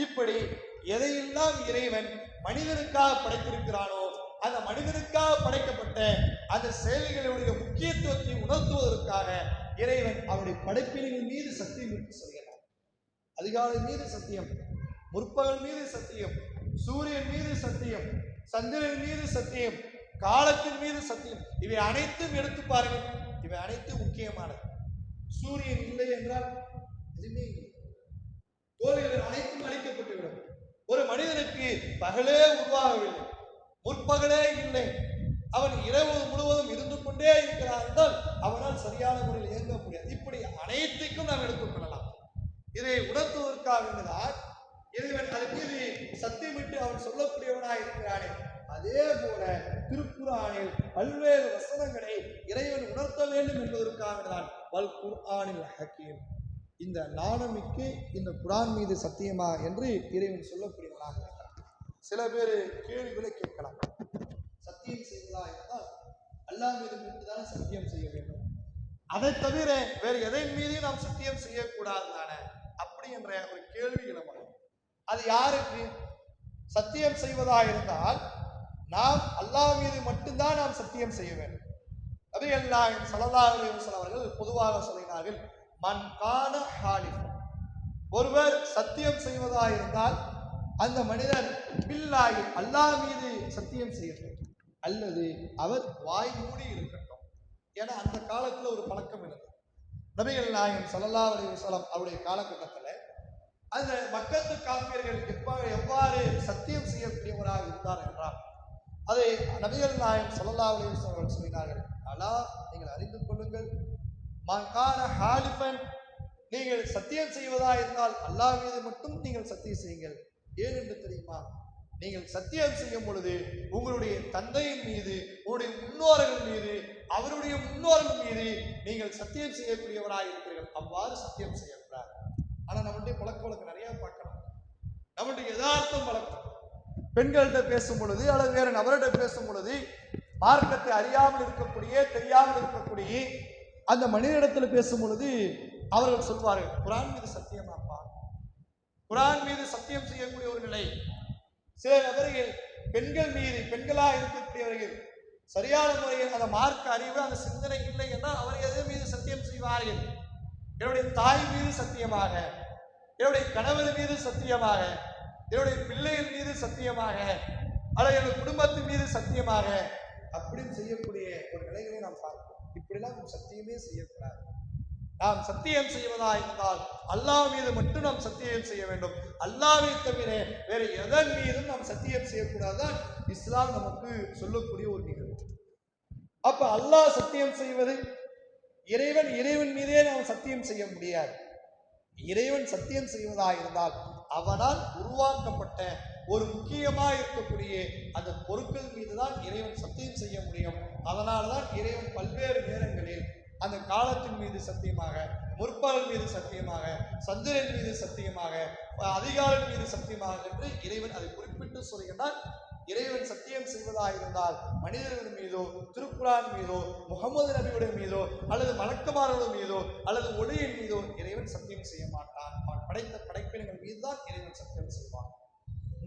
இப்படி எதையெல்லாம் இறைவன் மனிதனுக்காக படைத்திருக்கிறானோ அந்த மனிதனுக்காக படைக்கப்பட்ட அந்த செயல்களுடைய முக்கியத்துவத்தை உணர்த்துவதற்காக இறைவன் அவருடைய படைப்பினைகள் மீது சத்தியம் என்று சொல்கிறார். அதிகாலை மீது சத்தியம், முற்பகல் மீது சத்தியம், சூரியன் மீது சத்தியம், சந்திரன் மீது சத்தியம், காலத்தின் மீது சத்தியம். இவை அனைத்தும் எடுத்து பாருங்கள், இவை அனைத்தும் முக்கியமானது. சூரியன் இல்லை என்றால் எதுவுமே இல்லை, கோள்கள் அனைத்தும் அழிக்கப்பட்டுவிடும். ஒரு மனிதனுக்கு பகலே உருவாகவில்லை, முற்பகலே இல்லை, அவன் இரவு முழுவதும் இருந்து கொண்டே இருக்கிறான் என்றால் அவனால் சரியான முறையில் இயங்க முடியாது. இப்படி அனைத்துக்கும் நாம் எடுத்துக்கொள்ளலாம். இதை உணர்த்துவதற்காக வேண்டிதான் இறைவன் அதன் மீது சத்தியமிட்டு அவன் சொல்லக்கூடியவனாக இருக்கிறானே. அதே போல திருக்குர்ஆனில் பல்வேறு வசனங்களை இறைவன் உணர்த்த வேண்டும் என்பதற்காக தான் வல் குர்ஆனில் ஹக்கீம், இந்த நாணமிக்கு இந்த குர்ஆன் மீது சத்தியமா என்று இறைவன் சொல்லக்கூடியவனாக இருக்கிறான். சில பேர் கேள்விகளை கேட்கலாம், சத்தியம் செய்வதா இருந்தால் அல்லாஹ் மீது மட்டும்தானே சத்தியம் செய்ய வேண்டும், அதை தவிர வேறு எதை மீது நாம் சத்தியம் செய்யக்கூடாது தானே அப்படி என்ற ஒரு கேள்வி எழும்பலாம். அது யாருக்கு? சத்தியம் செய்வதா இருந்தால் நாம் அல்லாஹ் மீது மட்டும்தான் நாம் சத்தியம் செய்ய வேண்டும். நபிகள் நாயகம் ஸல்லல்லாஹு அலைஹி வஸல்லம் அவர்கள் பொதுவாக சொல்கிறார்கள், மன் கான ஹாலிஃப், ஒருவர் சத்தியம் செய்வதா இருந்தால் அந்த மனிதர் பில்லாஹி அல்லாஹ் மீது சத்தியம் செய்யட்டும், அல்லது அவர் வாய் மூடி இருக்கட்டும். ஏன்னா அந்த காலத்துல ஒரு பழக்கம் இருந்தது. நபிகள் நாயகம் ஸல்லல்லாஹு அலைஹி வஸல்லம் அவருடைய காலகட்டத்தில் அந்த மக்கத்து காபியர்கள் எவ்வாறு சத்தியம் செய்யக்கூடியவராக இருந்தார் என்றால் அதை நபிகள் நாயகம் ஸல்லல்லாஹு அலைஹி வஸல்லம் அவர்கள் சொல்கிறார்கள், அலா நீங்கள் அறிந்து கொள்ளுங்கள், மன்கான ஹாலிஃபன், நீங்கள் சத்தியம் செய்வதா இருந்தால் அல்லாஹ் மீது மட்டும் நீங்கள் சத்தியம் செய்யுங்கள். ஏன் என்று தெரியுமா? நீங்கள் சத்தியம் செய்யும் பொழுது உங்களுடைய தந்தையின் மீது, உங்களுடைய முன்னோர்கள் மீது, அவருடைய முன்னோர்கள் மீது நீங்கள் சத்தியம் செய்யக்கூடியவராக இருக்கிறீர்கள். அவ்வாறு சத்தியம் செய்யக்கூடாது. ஆனா நம்மளுடைய பழக்க வழக்கம் நிறைய பார்க்கலாம். நம்மளுடைய யதார்த்தம் பழக்கம், பெண்கள்கிட்ட பேசும் பொழுது அல்லது வேற நபர்கிட்ட பேசும் பொழுது மார்க்கத்தை அறியாமல் இருக்கக்கூடிய, தெரியாமல் இருக்கக்கூடிய அந்த மனிதனிடத்தில் பேசும் பொழுது அவர்கள் சொல்வார்கள், குர்ஆன் மீது சத்தியமாப்பா, குர்ஆன் மீது சத்தியம் செய்யக்கூடிய ஒரு நிலை. சில நபர்கள் பெண்கள் மீது, பெண்களாக இருக்கக்கூடியவர்கள் சரியான முறையில் அந்த மார்க்க அறிவு, அந்த சிந்தனை இல்லை என்றால் அவர் எது மீது சத்தியம் செய்வார்கள்? என்னுடைய தாய் மீது சத்தியமாக, என்னுடைய கணவர் மீது சத்தியமாக, என்னுடைய பிள்ளைகள் மீது சத்தியமாக, அல்லது என்னுடைய குடும்பத்தின் மீது சத்தியமாக, அப்படின்னு செய்யக்கூடிய ஒரு நிலைகளை நாம் பார்க்கிறோம். இப்படிலாம் சத்தியமே செய்யக்கூடாது. நாம் சத்தியம் செய்வதா இருந்தால் அல்லாஹ் மீது மட்டும் நாம் சத்தியம் செய்ய வேண்டும். அல்லாஹ்வை தவிர வேற எதன் மீதும் நாம் சத்தியம் செய்யக்கூடாதுதான் இஸ்லாம் நமக்கு சொல்லக்கூடிய ஒரு நிகழ்வு. அப்ப அல்லாஹ் சத்தியம் செய்வது, இறைவன் மீதே நாம் சத்தியம் செய்ய முடியாது. இறைவன் சத்தியம் செய்வதா இருந்தால் அவனால் உருவாக்கப்பட்ட ஒரு முக்கியமாக இருக்கக்கூடிய அந்த பொருட்கள் மீதுதான் இறைவன் சத்தியம் செய்ய முடியும். அதனால்தான் இறைவன் பல்வேறு நேரங்களில் அந்த காலத்தின் மீது சத்தியமாக, முற்பகல் மீது சத்தியமாக, சந்திரன் மீது சத்தியமாக, அதிகாரம் மீது சத்தியமாக என்று இறைவன் அதை குறிப்பிட்டு சொல்கின்றார். இறைவன் சத்தியம் செய்வதாக இருந்தால் மனிதர்கள் மீதோ, திருக்குரான் மீதோ, முகமது நபியுடைய மீதோ, அல்லது மலக்குமார்களுடைய மீதோ, அல்லது ஒளியின் மீதோ இறைவன் சத்தியம் செய்ய மாட்டான். அவன் படைத்த படைப்பினங்கள் மீதுதான் இறைவன் சத்தியம் செய்வான்.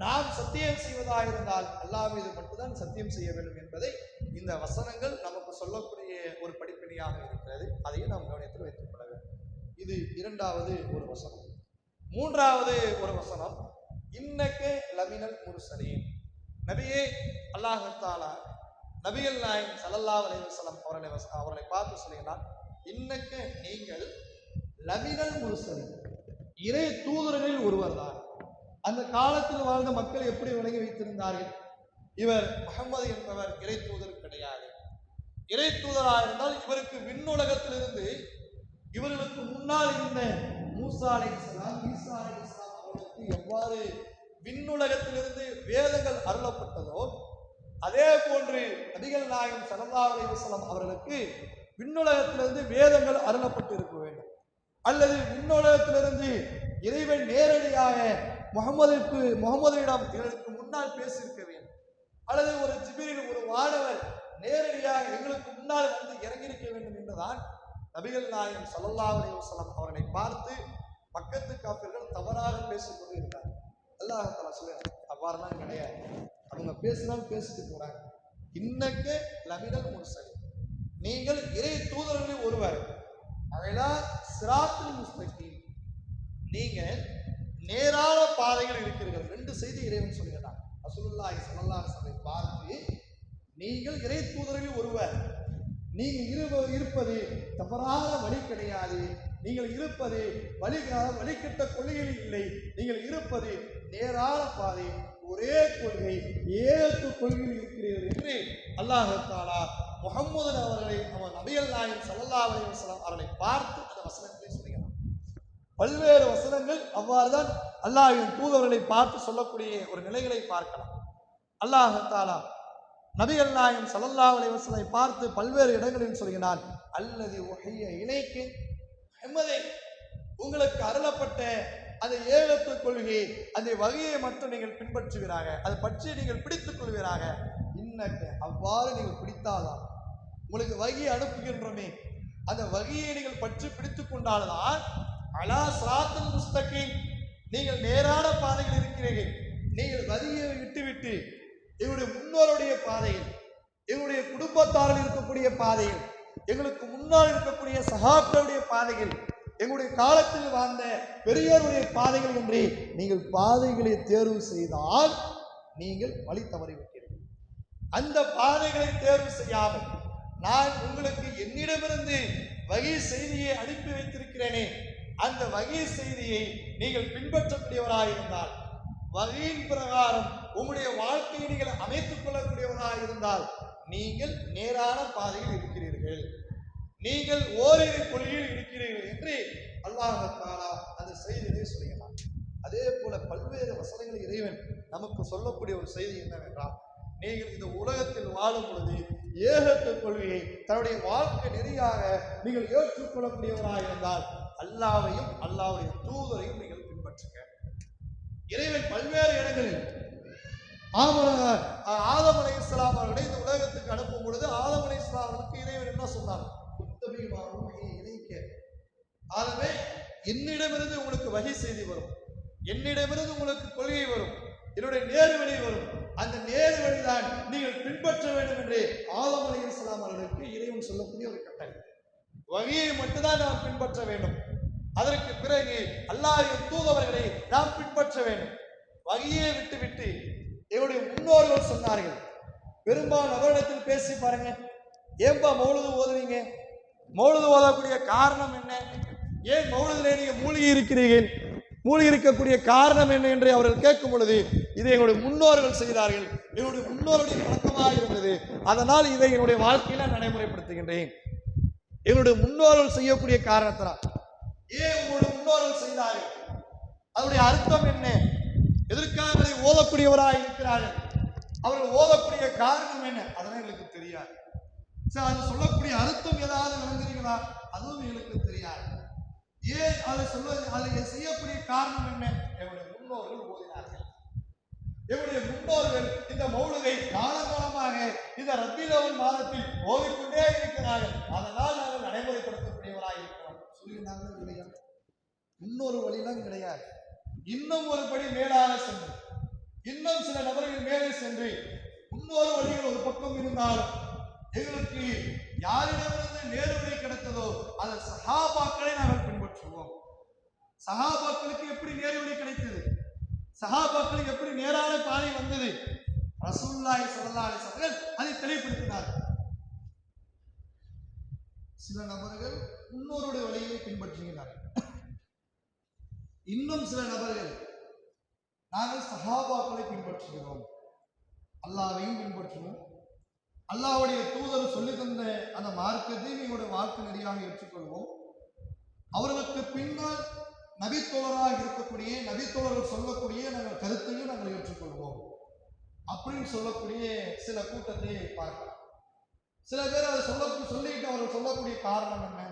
நாம் சத்தியம் செய்வதாக இருந்தால் அல்லாஹ் மீது மட்டும்தான் சத்தியம் செய்ய வேண்டும் என்பதை இந்த வசனங்கள் நமக்கு சொல்லக்கூடிய ஒரு படிப்பினையாக இருக்கிறது. அதையும் நாம் கவனத்தில் வைத்துக் கொள்ள வேண்டும். இது இரண்டாவது ஒரு வசனம். மூன்றாவது ஒரு வசனம், இன்னக்கே லமினல் முர்சலீன். நபியே, அல்லாஹ் தஆலா நபிகள் நாயகம் ஸல்லல்லாஹு அலைஹி வஸல்லம் அவர்களை பார்த்து சொல்கிறார், இன்னக்கே நீங்கள் லமினல் முர்சலீன், இறை தூதர்களில் ஒருவர் தான். அந்த காலத்தில் வாழ்ந்த மக்கள் எப்படி விளங்கி வைத்திருந்தார்கள்? இவர் முஹம்மது என்பவர் இறை தூதர் கிடையாது. இறை தூதராக இருந்தால் இவருக்கு விண்ணுலகத்திலிருந்து இவர்களுக்கு முன்னால் இருந்த மூசா அலைஹிஸ்ஸலாம், ஈசா அலைஹிஸ்ஸலாம் அவர்களுக்கு எவ்வாறு விண்ணுலகத்திலிருந்து வேதங்கள் அருளப்பட்டதோ அதே போன்று நபிகள் நாயகம் ஸல்லல்லாஹு அலைஹி வஸல்லம் அவர்களுக்கு விண்ணுலகத்திலிருந்து வேதங்கள் அருளப்பட்டு இருக்க வேண்டும். அல்லது விண்ணுலகத்திலிருந்து இறைவன் நேரடியாக முகமதிடம் இவர்களுக்கு முன்னால் பேசியிருக்க வேண்டும். அல்லது ஒரு ஜிப்ரீல், ஒரு வானவர் நேரடியாக எங்களுக்கு முன்னால் வந்து இறங்கியிருக்க வேண்டும் என்றுதான் நபிகள் நாயகம் ஸல்லல்லாஹு அலைஹி வஸல்லம் அவர்களை பார்த்து மக்கத்து காஃபிர்கள் தவறாக பேசிக்கொண்டு இருந்தார். அல்லாஹ் தஆலா சொல்றார், அவ்வாறுலாம் கிடையாது. அவங்க பேசினாலும் பேசிட்டு போறாங்க. இன்னக்கு லமினல் முர்சலீன், நீங்கள் இறை தூதர்களில் ஒருவர். அவைலா சிராத்துல் முஸ்தகீம், நீங்க நேரான பாதையில் இருக்கிறீர்கள். ரெண்டு செய்தி இறைவன் சொல்கிறார். ரசூலுல்லாஹி ஸல்லல்லாஹு அலைஹி வஸல்லம் பார்த்து, நீங்கள் இறை தூதர்களில் ஒருவர், நீங்கள் இருப்பது தவறான வழி கிடையாது, நீங்கள் இருப்பது வழிகட்ட கொள்கையில் இல்லை, நீங்கள் இருப்பது நேரான பாதை, ஒரே கொள்கை, ஏழு கொள்கையில் இருக்கிறீர்கள் என்று அல்லாஹ் தஆலா முஹம்மது அவர்களை, நபிகள் நாயகம் ஸல்லல்லாஹு அலைஹி வஸல்லம் அவர்களை பார்த்து அந்த வசனங்களை சொல்கிறார். பல்வேறு வசனங்கள் அவ்வாறுதான் அல்லாஹ்வின் தூதர்களை பார்த்து சொல்லக்கூடிய ஒரு நிலைகளை பார்க்கலாம். அல்லாஹ் தஆலா நபிகள் நாயகம் ஸல்லல்லாஹு அலைஹி வஸல்லம் பார்த்து பல்வேறு இடங்களில் சொல்கிறான், அல்லதி வஹிய இலைக்கு, முஹம்மதே, உங்களுக்கு அருளப்பட்ட அந்த ஏகத்துவ கொள்கை, அந்த வகையை மட்டும் நீங்கள் பின்பற்றுவீராக, அதை பற்றி நீங்கள் பிடித்துக் கொள்வீராக. இன்னக்க, அவ்வாறு நீங்கள் பிடித்தால்தான், உங்களுக்கு வகையை அனுப்புகின்றமே அந்த வகையை நீங்கள் பற்றி பிடித்துக் கொண்டால்தான் அலா சிராத்துல் முஸ்தகீம், நீங்கள் நேரான பாதையில் இருக்கிறீர்கள். நீங்கள் வரியை விட்டுவிட்டு எங்களுடைய முன்னோருடைய பாதையில், எங்களுடைய குடும்பத்தாரில் இருக்கக்கூடிய பாதையில், எங்களுக்கு முன்னால் இருக்கக்கூடிய சஹாக்களுடைய பாதையில், எங்களுடைய காலத்தில் வாழ்ந்த பெரியோருடைய பாதைகள் என்று நீங்கள் பாதைகளை தேர்வு செய்தால் நீங்கள் வழி தவறிவிட்டீர்கள். அந்த பாதைகளை தேர்வு செய்யாமல் நான் உங்களுக்கு என்னிடமிருந்து வகை செய்தியை அனுப்பி வைத்திருக்கிறேனே, அந்த வகை செய்தியை நீங்கள் பின்பற்றக்கூடியவராக இருந்தால், வகையின் பிரகாரம் உங்களுடைய வாழ்க்கையை நீங்கள் அமைத்துக் கொள்ளக்கூடியவராக இருந்தால் நீங்கள் நேரான பாதையில் இருக்கிறீர்கள், நீங்கள் ஓரிரு கொள்கையில் இருக்கிறீர்கள் என்று அல்லாஹ் தஆலா அந்த செய்தியை சொல்கிறார். அதே போல பல்வேறு வசனங்கள் இறைவன் நமக்கு சொல்லக்கூடிய ஒரு செய்தி என்னவென்றால், நீங்கள் இந்த உலகத்தில் வாழும் பொழுது ஏகத்துவ கொள்கையை தன்னுடைய வாழ்க்கை நெறியாக நீங்கள் ஏற்றுக்கொள்ளக்கூடியவராக இருந்தால் அல்லாஹ்வையும் அல்லாஹ்வுடைய தூதரையும் நீங்கள் பின்பற்றுங்க. இறைவன் பல்வேறு இடங்களில் ஆதம் அலைஹிஸ்ஸலாம் அவர்களை இந்த உலகத்துக்கு அனுப்பும் பொழுது ஆதம் அலைஹிஸ்ஸலாம் அவர்களுக்கு இறைவன் என்ன சொன்னார்? ஆகவே என்னிடமிருந்து உங்களுக்கு வகை செய்தி வரும், என்னிடமிருந்து உங்களுக்கு கொள்கை வரும், என்னுடைய நேரு வழி வரும், அந்த நேரு வழிதான் நீங்கள் பின்பற்ற வேண்டும் என்று ஆதம் அலைஹிஸ்ஸலாம் அவர்களுக்கு இறைவன் சொல்லக்கூடிய ஒரு கட்டளை. வகையை மட்டும்தான் நாம் பின்பற்ற வேண்டும். அதற்கு பிறகு அல்லாஹ்வின் தூதர்களை நாம் பின்பற்ற வேண்டும். வகையை விட்டு என்னுடைய முன்னோர்கள் சொன்னார்கள். பெரும்பாலும் அவரிடத்தில் பேசி பாருங்க, ஏன்பா மௌலுது ஓதுவீங்க? மௌலுது ஓதக்கூடிய காரணம் என்ன? ஏன் மௌலுதிலே நீங்க மூழ்கி இருக்கிறீர்கள்? மூழ்கி இருக்கக்கூடிய காரணம் என்ன என்று அவர்கள் கேட்கும் பொழுது, இதை எங்களுடைய முன்னோர்கள் செய்தார்கள், என்னுடைய முன்னோருடைய பழக்கமாக இருந்தது, அதனால் இதை என்னுடைய வாழ்க்கையில நடைமுறைப்படுத்துகின்றேன். எங்களுடைய முன்னோர்கள் செய்யக்கூடிய காரணத்தினால். ஏன் உங்களுடைய முன்னோர்கள் செய்தார்கள்? அதனுடைய அர்த்தம் என்ன? எதற்காக அதை ஓதக்கூடியவராக இருக்கிறார்கள்? அவர்கள் ஓதக்கூடிய காரணம் என்ன? அதெல்லாம் எங்களுக்கு தெரியாது. சரி, அது சொல்லக்கூடிய அர்த்தம் ஏதாவது விளங்குறீங்களா? அதுவும் எங்களுக்கு தெரியாது. ஏன் அதை சொல்வது, அதை செய்யக்கூடிய காரணம் என்ன? என்னுடைய முன்னோர்கள் ஓதினார்கள். என்னுடைய முன்னோர்கள் இந்த மௌலுதை காலகாலமாக இந்த ரபீஉல் அவ்வல் மாதத்தில் ஓதிக்கொண்டே இருக்கிறார்கள். அதனால் நாங்கள் நடைமுறைப்படுத்தக்கூடியவராக இருக்கிறோம் சொல்லியிருந்தாங்க இல்லையா? இன்னொரு வழியெல்லாம் கிடையாது. இன்னும் ஒரு படி மேலாக சென்று, இன்னும் சில நபர்கள் மேலே சென்று, இன்னொரு வழிகள் ஒரு பக்கம் இருந்தாலும் எங்களுக்கு யாரிடமிருந்து நேர்வழி கிடைத்ததோ அந்த சஹாபாக்களை நாங்கள் பின்பற்றுவோம். சஹாபாக்களுக்கு எப்படி நேர்வழி கிடைத்தது? சஹாபாக்களுக்கு எப்படி நேரான பாதை வந்தது? ரசூலுல்லாஹி ஸல்லல்லாஹு அலைஹி வஸல்லம் அதை தெளிவுபடுத்தினார். சில நபர்கள் இன்னொருடைய வழியை பின்பற்றுகிறார்கள். இன்னும் சில நபர்கள் நாங்கள் சஹாபாக்களை பின்பற்றுகிறோம், அல்லாஹ்வையும் பின்பற்றுவோம், அல்லாஹ்வுடைய தூதர் சொல்லி தந்த அந்த மார்க்கத்தை எங்களுடைய வாழ்க்கை நெறியாக ஏற்றுக்கொள்வோம், அவர்களுக்கு பின்னால் நபித்தோழராக இருக்கக்கூடிய நபித்தோழர்கள் சொல்லக்கூடிய நாங்கள் கருத்தையும் நாங்கள் ஏற்றுக்கொள்வோம் அப்படின்னு சொல்லக்கூடிய சில கூட்டத்தை பார்க்கலாம். சில பேர் அதை சொல்லிட்டு அவர்கள் சொல்லக்கூடிய காரணம் என்ன?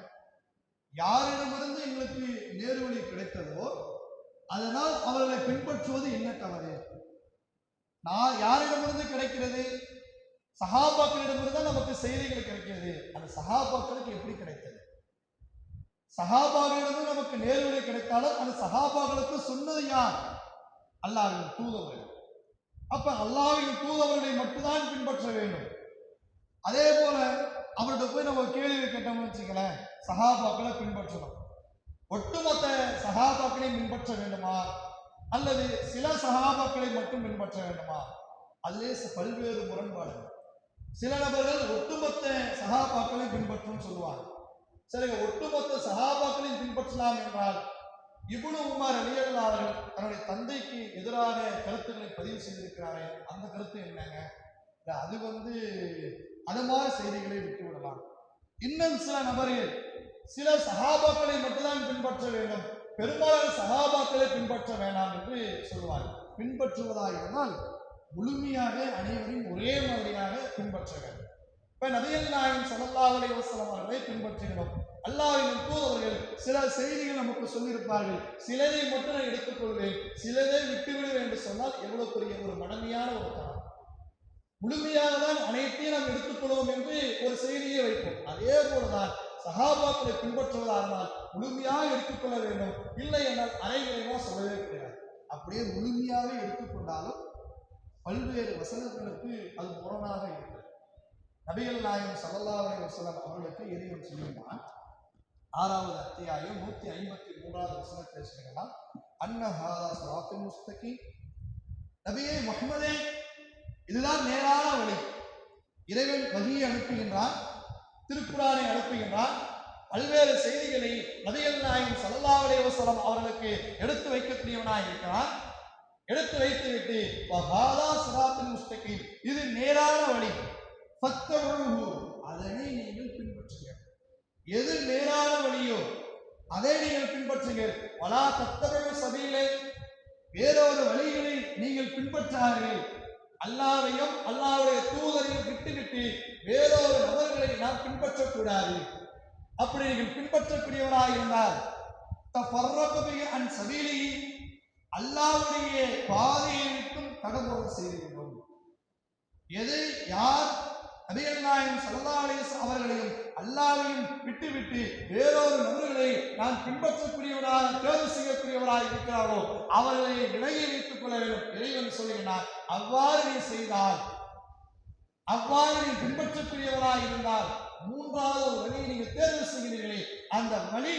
யாரிடமிருந்து எங்களுக்கு நேர்வழி கிடைத்ததோ அதனால் அவர்களை பின்பற்றுவது என்ன தவறு? நான் யாரிடமிருந்து கிடைக்கிறது? சஹாபாக்களிடமிருந்து தான் நமக்கு செய்திகள் கிடைக்கிறது. அந்த சஹாபாக்களுக்கு எப்படி கிடைத்தது? சஹாபாக்களிடமிருந்து நமக்கு நேர்வழி கிடைத்தாலும் அந்த சஹாபாக்களுக்கு சொன்னது யார்? அல்லாஹ்வின் தூதவர்கள். அப்ப அல்லாஹ்வின் தூதவர்களை மட்டும்தான் பின்பற்ற வேண்டும். அதே போல அவர்கிட்ட போய் நம்ம கேள்வி கேட்டோம்னு வச்சுக்கலாம், சஹாபாக்களை பின்பற்றணும், ஒட்டுமொத்த சஹாபாக்களை பின்பற்ற வேண்டுமா அல்லது சில சஹாபாக்களை மட்டும் பின்பற்ற வேண்டுமா? அதிலே பல்வேறு முரண்பாடுகள். சில நபர்கள் ஒட்டுமொத்த சஹாபாக்களை பின்பற்றும் சொல்லுவாங்க. சரி, ஒட்டுமொத்த சஹாபாக்களையும் பின்பற்றலாம் என்றால் இப்னு உமர் ரலியல்லாஹு அவர்கள் தன்னுடைய தந்தைக்கு எதிராக கருத்துக்களை பதிவு செய்திருக்கிறார்கள். அந்த கருத்து என்னங்க? அது அது மாதிரி செய்திகளை விட்டு விடலாம். இன்னும் சில நபர்கள் சில சஹாபாக்களை மட்டும்தான் பின்பற்ற வேண்டும், பெரும்பாலான சஹாபாக்களை பின்பற்ற வேண்டாம் என்று சொல்லுவார்கள். பின்பற்றுவதாக இருந்தால் முழுமையாக அனைவரையும் ஒரே மாதிரியாக பின்பற்ற வேண்டும். இப்ப நபிகள் நாயகம் ஸல்லல்லாஹு அலைஹி வஸல்லம் அவர்களை பின்பற்றுகிறோம். அல்லாஹ்வின் தூதர்கள் சில செய்திகள் நமக்கு சொல்லியிருப்பார்கள், சிலதை மட்டும் நான் எடுத்துக்கொள்வேன், சிலதை விட்டுவிடுவேன் என்று சொன்னால் எவ்வளவு பெரிய ஒரு மடமையான ஒரு தரம். முழுமையாக தான் அனைத்தையும் நாம் எடுத்துக்கொள்வோம் என்று ஒரு செய்தியை வைப்போம். அதே போலதான் சஹாபாக்களை பின்பற்றுவதாக இருந்தால் முழுமையாக எடுத்துக்கொள்ள வேண்டும், இல்லை என்றால் அரைகுறைவா சொல்லவே கிடையாது. அப்படியே முழுமையாக எடுத்துக்கொண்டாலும் பல்வேறு வசனங்களுக்கு அது முரணாக இருக்கிறது. நபிகள் நாயகம் ஸல்லல்லாஹு அலைஹி வஸல்லம் அவர்களுக்கு இறைவன் சொல்லினான், 6வது அத்தியாயம் 153வது வசனத்தில் சொல்கிறான், அன்ன ஹாதா ஸிராத்துல் முஸ்தகீம், நபியே முஹம்மதே இதுதான் நேரான வழி. இறைவன் வஹியை அனுப்புகின்றான், திருக்குர்ஆனை அனுப்புகின்றான், பல்வேறு செய்திகளை நபிகள் நாயகம் ஸல்லல்லாஹு அலைஹி வஸல்லம் அவர்களுக்கு எடுத்து வைக்கக்கூடியவனாக இருக்கிறான். எடுத்து வைத்துவிட்டு வஹாதா ஸிராத்துல் முஸ்தகீம், இது நேரான வழி, ஃபத்தபிஊஹு, அதனை நீங்கள் பின்பற்றுங்கள். எது நேரான வழியோ அதை நீங்கள் பின்பற்றுங்கள். வலா தத்தபிஊ சபீலை, வேறொரு வழிகளை நீங்கள் பின்பற்றார்கள். அல்லாஹ்வையும் அல்லாஹ்வுடைய தூதரையும் விட்டுவிட்டு வேறொரு நபர்களை நாம் பின்பற்றக்கூடாது. அப்படி நீங்கள் பின்பற்றக்கூடியவராக இருந்தால் தஃபர்ரகு பிஹி அன் சபீலிஹி, அல்லாஹ்வுடைய பாதையை விட்டும் தடங்கோடு செய்துவிடும். எதை யார் நபிகள் நாயகம் ஸல்லல்லாஹு அலைஹி வஸல்லம் அவர்களையும் அல்லாஹ்வையும் விட்டுவிட்டு வேறொரு நபர்களை நான் பின்பற்றக்கூடியவராக தேர்வு செய்யக்கூடியவராக இருக்கிறாரோ அவர்களை விலகி வைத்துக் கொள்ள வேண்டும். இறைவன் சொல்லுகிறார், அவ்வாறு நீ செய்தால், அவ்வாறு நீ பின்பற்றக்கூடியவராக இருந்தால் 3வது ஒரு வழியை நீங்கள் தேர்வு செய்கிறீர்களே, அந்த வழி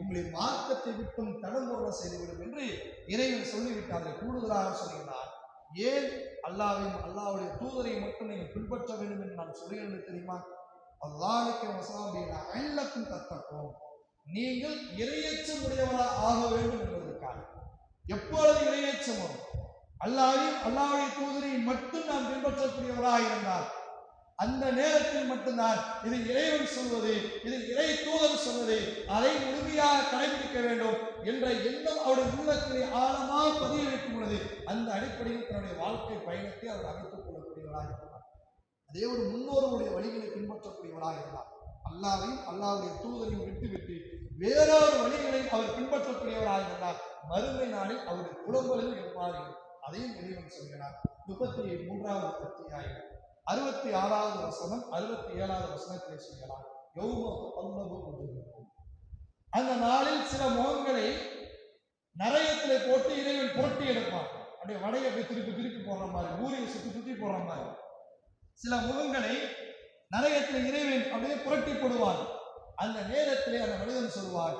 உங்களின் மார்க்கத்தை விட்டும் தடங்கோட செய்துவிடும் என்று இறைவன் சொல்லிவிட்டு கூடுதலாக சொல்கிறார். ஏன் அல்லாஹ்வையும் அல்லாஹ்வுடைய தூதரை மட்டும் நீங்கள் பின்பற்ற வேண்டும் என்று நான் சொல்கிறேன் தெரியுமா? அல்லாஹ்வுக்கு வஸாபினா அல்லக்கும் தத்தக்கும், நீங்கள் இறையச்சம் உடையவராக ஆக வேண்டும் என்பதற்காக. எப்பொழுது இறையச்சம் வரும்? அல்லாஹ்வையும் அல்லாஹ்வுடைய தூதரை மட்டும் நாம் பின்பற்றக்கூடியவராக இருந்தால் அந்த நேரத்தில் மட்டும்தான் இது இறைவன் சொல்வது, இது இறை தூதர் சொல்வது, அதை முழுமையாக கடைபிடிக்க வேண்டும் என்ற எண்ணம் அவருடைய உள்ளத்திலே ஆழமாக பதிய வைக்கும் பொழுது அந்த அடிப்படையில் தன்னுடைய வாழ்க்கை பயணத்தை அவர் அமைத்துக் கொள்ளக்கூடியவராக இருந்தார். அதே ஒரு முன்னோருடைய வழிகளை பின்பற்றக்கூடியவராக இருந்தார். அல்லாஹ்வையும் அல்லாஹ்வுடைய தூதரையும் விட்டுவிட்டு வேறொரு வழிகளை வழிகளையும் அவர் பின்பற்றக்கூடியவராக இருந்தார், மறுமை நாளில் அவருடைய புலம்பலில் எவ்வாறு அதையும் இறைவன் சொல்கிறார். 33வது அத்தியாயம் 66வது வசனம் 67வது வசனத்திலே சொல்லலாம். அந்த நாளில் சில முகங்களை நரகத்திலே போட்டு இறைவன் புரட்டி எடுப்பான். அப்படியே வடையை போய் திருப்பி திருப்பி போடுற மாதிரி, ஊரையை சுற்றி சுற்றி போடுற மாதிரி சில முகங்களை நரகத்தில் இறைவன் அப்படியே புரட்டி போடுவான். அந்த நேரத்திலே அந்த மனிதன் சொல்வார்,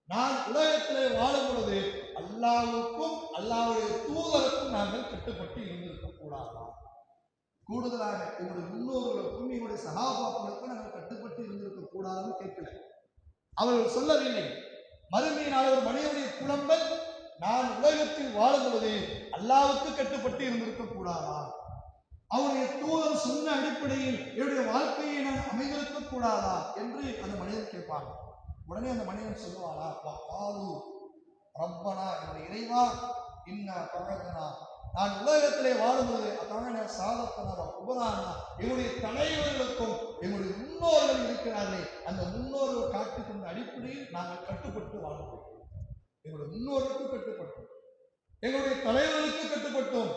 நான் உலகத்திலே வாழும் பொழுது அல்லாஹ்வுக்கும் அல்லாஹ்வுடைய தூதருக்கும் நாங்கள் கட்டுப்பட்டு இருந்திருக்க கூடாதா? கூடுதலாக எங்களுடைய முன்னோர்களுக்கும் எங்களுடைய சகாபாக்களுக்கும் நாங்கள் கட்டுப்பட்டு இருந்திருக்க கூடாதுன்னு கேட்கல. அவர்கள் சொல்லவில்லை. மறுமையினால் ஒரு மனிதனுடைய புலம்பல், நான் உலகத்தில் வாழும் பொழுது அல்லாஹ்வுக்கு கட்டுப்பட்டு இருந்திருக்க கூடாதா? அவருடைய தூதர் சொன்ன அடிப்படையில் என்னுடைய வாழ்க்கையை நான் அமைந்திருக்க கூடாதா என்று அந்த மனிதன் கேட்பாங்க. உடனே அந்த மனிதன் சொல்லுவானா, ரப்பனா, என்னுடைய இறைவா, இன்னா பழகனா, நான் உலகத்திலே வாழும்போது அதான சாதப்பனா உபரானா, எங்களுடைய தலைவர்களுக்கும் எங்களுடைய முன்னோர்கள் இருக்கிறார்களே, அந்த முன்னோர்கள் காட்டிக் கொண்ட அடிப்படையில் நாங்கள் கட்டுப்பட்டு வாழ்ந்தோம். எங்களுடைய முன்னோர்களுக்கு கட்டுப்பட்டோம், எங்களுடைய தலைவர்களுக்கு கட்டுப்பட்டோம்.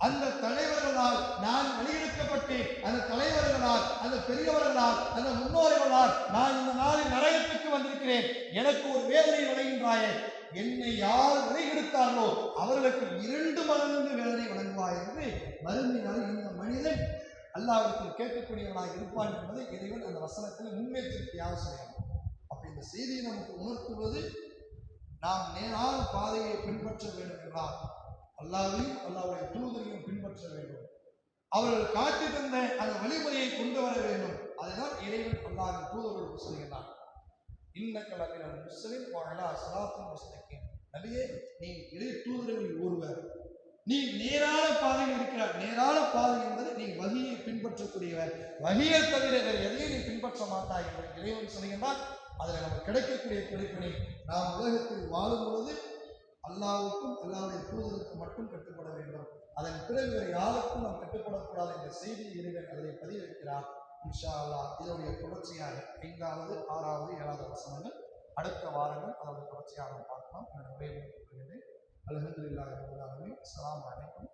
அந்த தலைவர்களால் நான் வழியெடுக்கப்பட்டேன். அந்த தலைவர்களால், அந்த பெரியவர்களால், அந்த முன்னோர்களால் நான் இந்த நாளில் நரகத்துக்கு வந்திருக்கிறேன். எனக்கு ஒரு வேதனை வழங்குகின்றாயே, என்னை யார் வழிகெடுத்தார்களோ அவர்களுக்கு 2 மடங்கு வேதனை வழங்குவாய் என்று மறுமையினால் இந்த மனிதன் அல்லாஹ்விடத்தில் கேட்கக்கூடியவனாக இருப்பான் என்பதை இறைவன் அந்த வசனத்தில் முன்னெச்சரிக்கையாக சொல்கிறார். அப்ப இந்த செய்தியை நமக்கு உணர்த்துவது, நாம் நேரான பாதையை பின்பற்ற வேண்டும் என்றால் அல்லாஹ்வையும் அல்லாஹ்வுடைய தூதரையும் பின்பற்ற வேண்டும். அவர்கள் காட்டி தந்த அந்த வழிமுறையை கொண்டு வர வேண்டும். அதுதான் இறைவன் அல்லாஹ்வின் தூதர்களுக்கு சொல்கிறார். இன்னக்கலமினல் முஸ்லிம் வஅலா ஸிராத்தின் முஸ்தகீம். நபியே, நீ இறை தூதர்களில் ஒருவர், நீ நேரான பாதையில் இருக்கிறார். நேரான பாதை என்பது நீ வஹியை பின்பற்றக்கூடியவர், வஹியை தவிர வேறு எதையும் நீ பின்பற்ற மாட்டாய் என்று இறைவன் சொல்கிறார். அதில் நமக்கு கிடைக்கக்கூடிய படிப்பினை, நாம் உலகத்தில் வாழும் பொழுது அல்லாஹ்வுக்கும் அல்லாஹ்வுடைய தூதருக்கு மட்டும் கட்டுப்பட வேண்டும். அதன் பிறகு வேறு யாருக்கும் நாம் கட்டுப்படக்கூடாது என்ற செய்தியை இறைவன் அதில் பதிவிருக்கிறார். இன்ஷா அல்லாஹ் இதனுடைய தொடர்ச்சியாக 5வது, 6வது, 7வது வசனங்கள் அடுத்த வாரங்கள் அதோட தொடர்ச்சியாக பார்க்கலாம். என்னுடைய உரையை முடித்துக் கொள்கிறேன். அல்ஹம்துலில்லாஹி ரப்பில் ஆலமீன். அஸ்ஸலாமு அலைக்கும்.